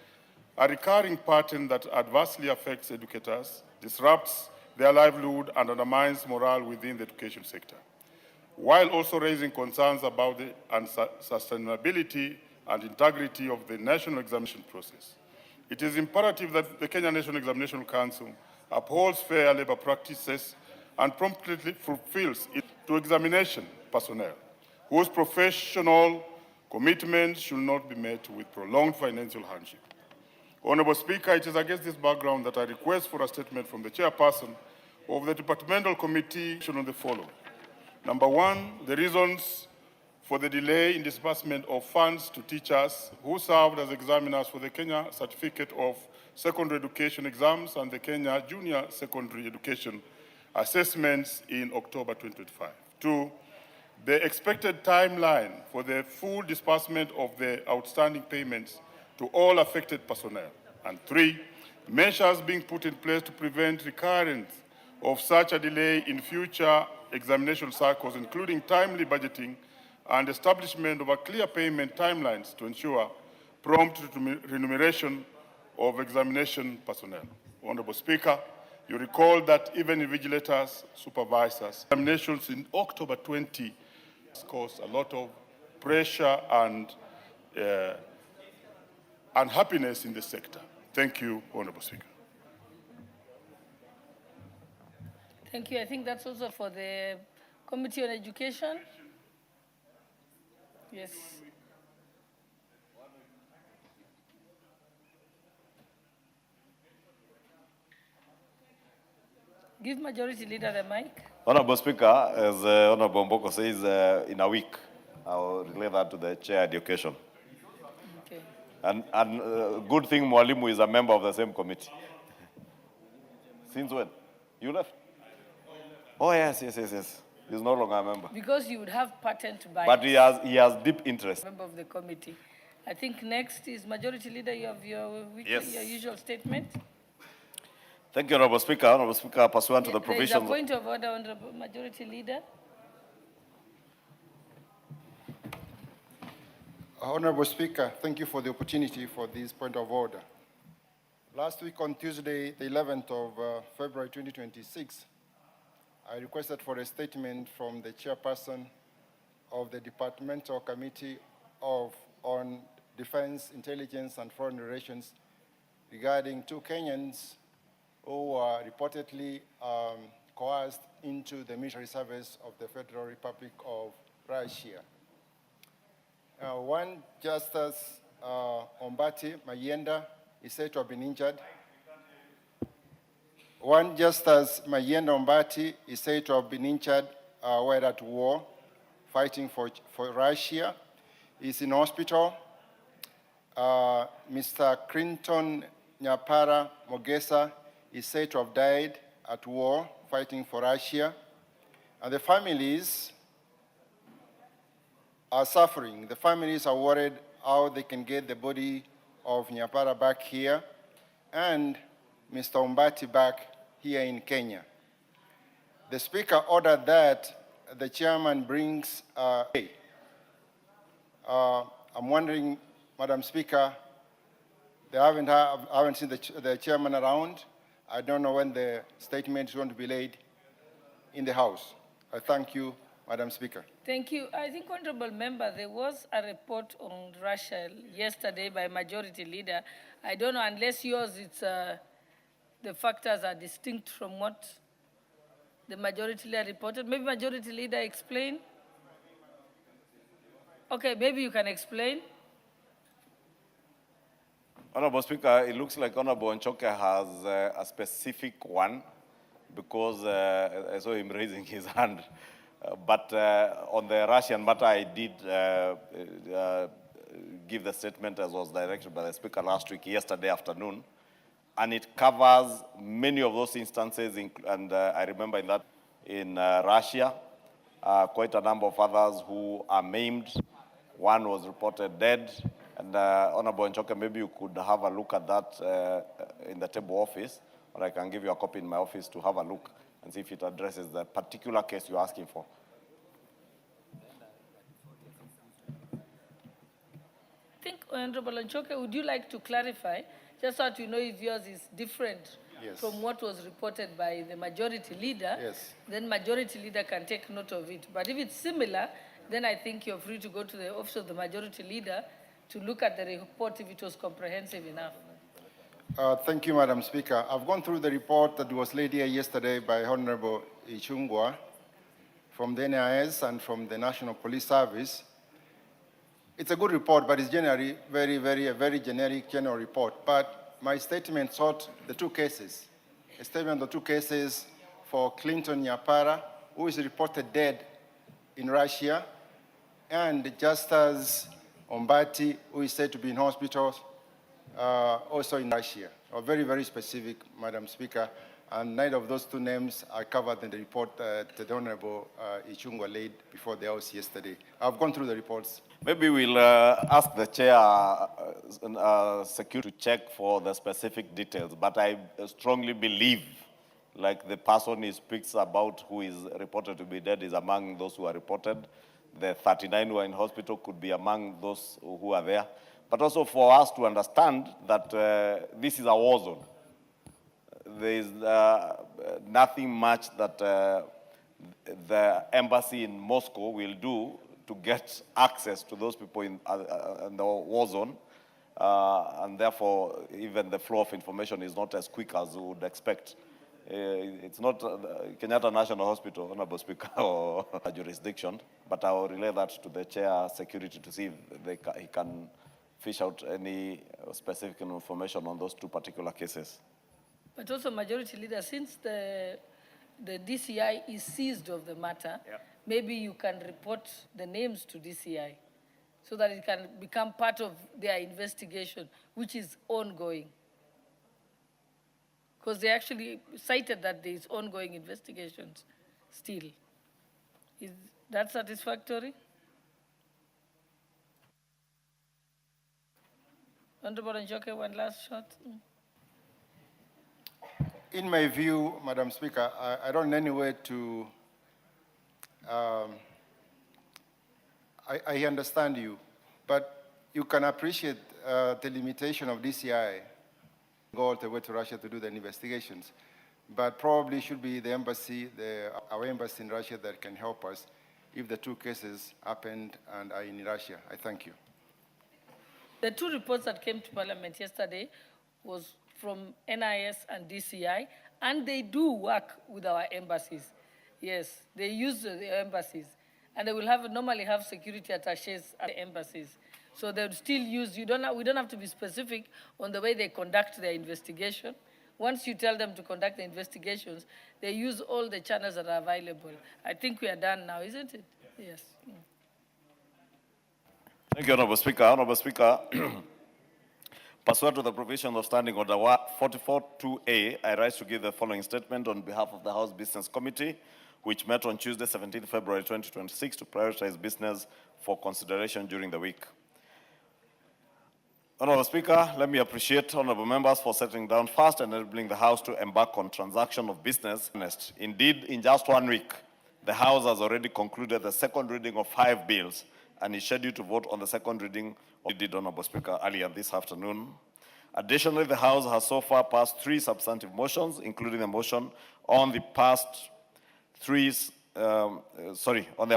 [SPEAKER 17] a recurring pattern that adversely affects educators, disrupts their livelihood, and undermines morale within the education sector, while also raising concerns about the sustainability and integrity of the national examination process. It is imperative that the Kenya National Examination Council upholds fair labor practices and promptly fulfills it to examination personnel, whose professional commitment should not be met with prolonged financial hardship. Honorable Speaker, it is against this background that I request for a statement from the chairperson of the Departmental Committee on the following. Number 1, the reasons for the delay in disbursement of funds to teachers who served as examiners for the Kenya Certificate of Secondary Education exams and the Kenya Junior Secondary Education assessments in October 2025. 2, the expected timeline for the full disbursement of the outstanding payments to all affected personnel. And 3, measures being put in place to prevent recurrence of such a delay in future examination cycles, including timely budgeting and establishment of a clear payment timelines to ensure prompt remuneration of examination personnel. Honorable Speaker, you recall that even invigilators, supervisors, examinations in October 20 caused a lot of pressure and unhappiness in the sector. Thank you, Honorable Speaker.
[SPEAKER 10] Thank you. I think that's also for the Committee on Education. Yes. Give Majority Leader the mic.
[SPEAKER 13] Honorable Speaker, as Honorable 𝗪𝗪𝗘𝗄 says, in a week, I'll relay that to the Chair Education.
[SPEAKER 10] Okay.
[SPEAKER 13] And good thing Mwalimu is a member of the same committee. Since when? You left? Oh, yes. He's no longer a member.
[SPEAKER 10] Because you would have patent bias.
[SPEAKER 13] But he has deep interest.
[SPEAKER 10] Member of the committee. I think next is Majority Leader. You have your usual statement.
[SPEAKER 13] Thank you, Honorable Speaker. Honorable Speaker, pursuant to the
[SPEAKER 10] There is
[SPEAKER 13] provisions.
[SPEAKER 10] a point of order, Honorable Majority Leader.
[SPEAKER 18] Honorable Speaker, thank you for the opportunity for this point of order. Last week on Tuesday, the 11th of February 2026, I requested for a statement from the chairperson of the Departmental Committee on Defense, Intelligence, and Foreign Relations regarding two Kenyans who were reportedly coerced into the military service of the Federal Republic of Russia. One Justice 𝗟𝗪𝗘𝗖𝗧 Mayenda is said to have been injured. One Justice Mayenda 𝗟𝗪𝗘𝗖𝗧 is said to have been injured while at war, fighting for Russia. He's in hospital. Mr. Clinton Nyapara Mogesa is said to have died at war, fighting for Russia. And the families are suffering. The families are worried how they can get the body of Nyapara back here and Mr. 𝗟𝗪𝗘𝗖𝗧 back here in Kenya. The Speaker ordered that the chairman brings I'm wondering, Madam Speaker, I haven't seen the chairman around. I don't know when the statement is going to be laid in the House. I thank you, Madam Speaker.
[SPEAKER 10] Thank you. I think, Honorable Member, there was a report on Russia yesterday by Majority Leader. I don't know, unless yours, it's the factors are distinct from what the Majority Leader reported. Maybe Majority Leader explain? Okay, maybe you can explain.
[SPEAKER 13] Honorable Speaker, it looks like Honorable 𝗪𝗪𝗘𝗄 has a specific one because I saw him raising his hand. But on the Russian matter, I did give the statement as was directed by the Speaker yesterday afternoon. And it covers many of those instances, and I remember in Russia, quite a number of others who are maimed. One was reported dead. And Honorable 𝗪𝗪𝗘𝗄, maybe you could have a look at that in the table office, or I can give you a copy in my office to have a look and see if it addresses the particular case you're asking for.
[SPEAKER 10] I think, Honorable 𝗪𝗪𝗘𝗄, would you like to clarify, just so that you know if yours is different from what was reported by the Majority Leader?
[SPEAKER 18] Yes.
[SPEAKER 10] Then Majority Leader can take note of it. But if it's similar, then I think you're free to go to the office of the Majority Leader to look at the report if it was comprehensive enough.
[SPEAKER 18] Thank you, Madam Speaker. I've gone through the report that was laid here yesterday by Honorable Ichung'wah from the NIS and from the National Police Service. It's a good report, but it's generally a very generic general report. But my statement sought the two cases. A statement of the two cases for Clinton Nyapara, who is reported dead in Russia, and Justice 𝗟𝗪𝗘𝗖𝗧, who is said to be in hospital, also in Russia. Very specific, Madam Speaker, and neither of those two names are covered in the report that the Honorable Ichung'wah laid before the House yesterday. I've gone through the reports.
[SPEAKER 13] Maybe we'll ask the Chair Security to check for the specific details, but I strongly believe, like the person he speaks about who is reported to be dead is among those who are reported. The 39 who are in hospital could be among those who are there. But also for us to understand that this is a war zone. There is nothing much that the embassy in Moscow will do to get access to those people in the war zone. And therefore, even the flow of information is not as quick as we would expect. It's not Kenyatta National Hospital, Honorable Speaker, or a jurisdiction, but I will relay that to the Chair Security to see if he can fish out any specific information on those two particular cases.
[SPEAKER 10] But also, Majority Leader, since the the DCI is seized of the matter, maybe you can report the names to DCI so that it can become part of their investigation, which is ongoing. Because they actually cited that there is ongoing investigations still. Is that satisfactory? Honorable Njoke, one last shot.
[SPEAKER 18] In my view, Madam Speaker, I don't in any way to, I understand you, but you can appreciate the limitation of DCI, go all the way to Russia to do the investigations. But probably should be the embassy, our embassy in Russia that can help us if the two cases happened and are in Russia. I thank you.
[SPEAKER 10] The two reports that came to Parliament yesterday was from NIS and DCI, and they do work with our embassies. Yes, they use the embassies, and they will normally have security attachés at the embassies. So they'll still use, we don't have to be specific on the way they conduct their investigation. Once you tell them to conduct the investigations, they use all the channels that are available. I think we are done now, isn't it? Yes.
[SPEAKER 13] Thank you, Honorable Speaker. Honorable Speaker, pursuant to the provision of Standing Order 44.2a, I rise to give the following statement on behalf of the House Business Committee, which met on Tuesday, 17 February 2026 to prioritize business for consideration during the week. Honorable Speaker, let me appreciate honorable members for settling down fast and enabling the House to embark on transaction of business. Indeed, in just 1 week, the House has already concluded the second reading of 5 bills and is scheduled to vote on the second reading of the Honorable Speaker earlier this afternoon. Additionally, the House has so far passed 3 substantive motions, including the motion on the past 3, on the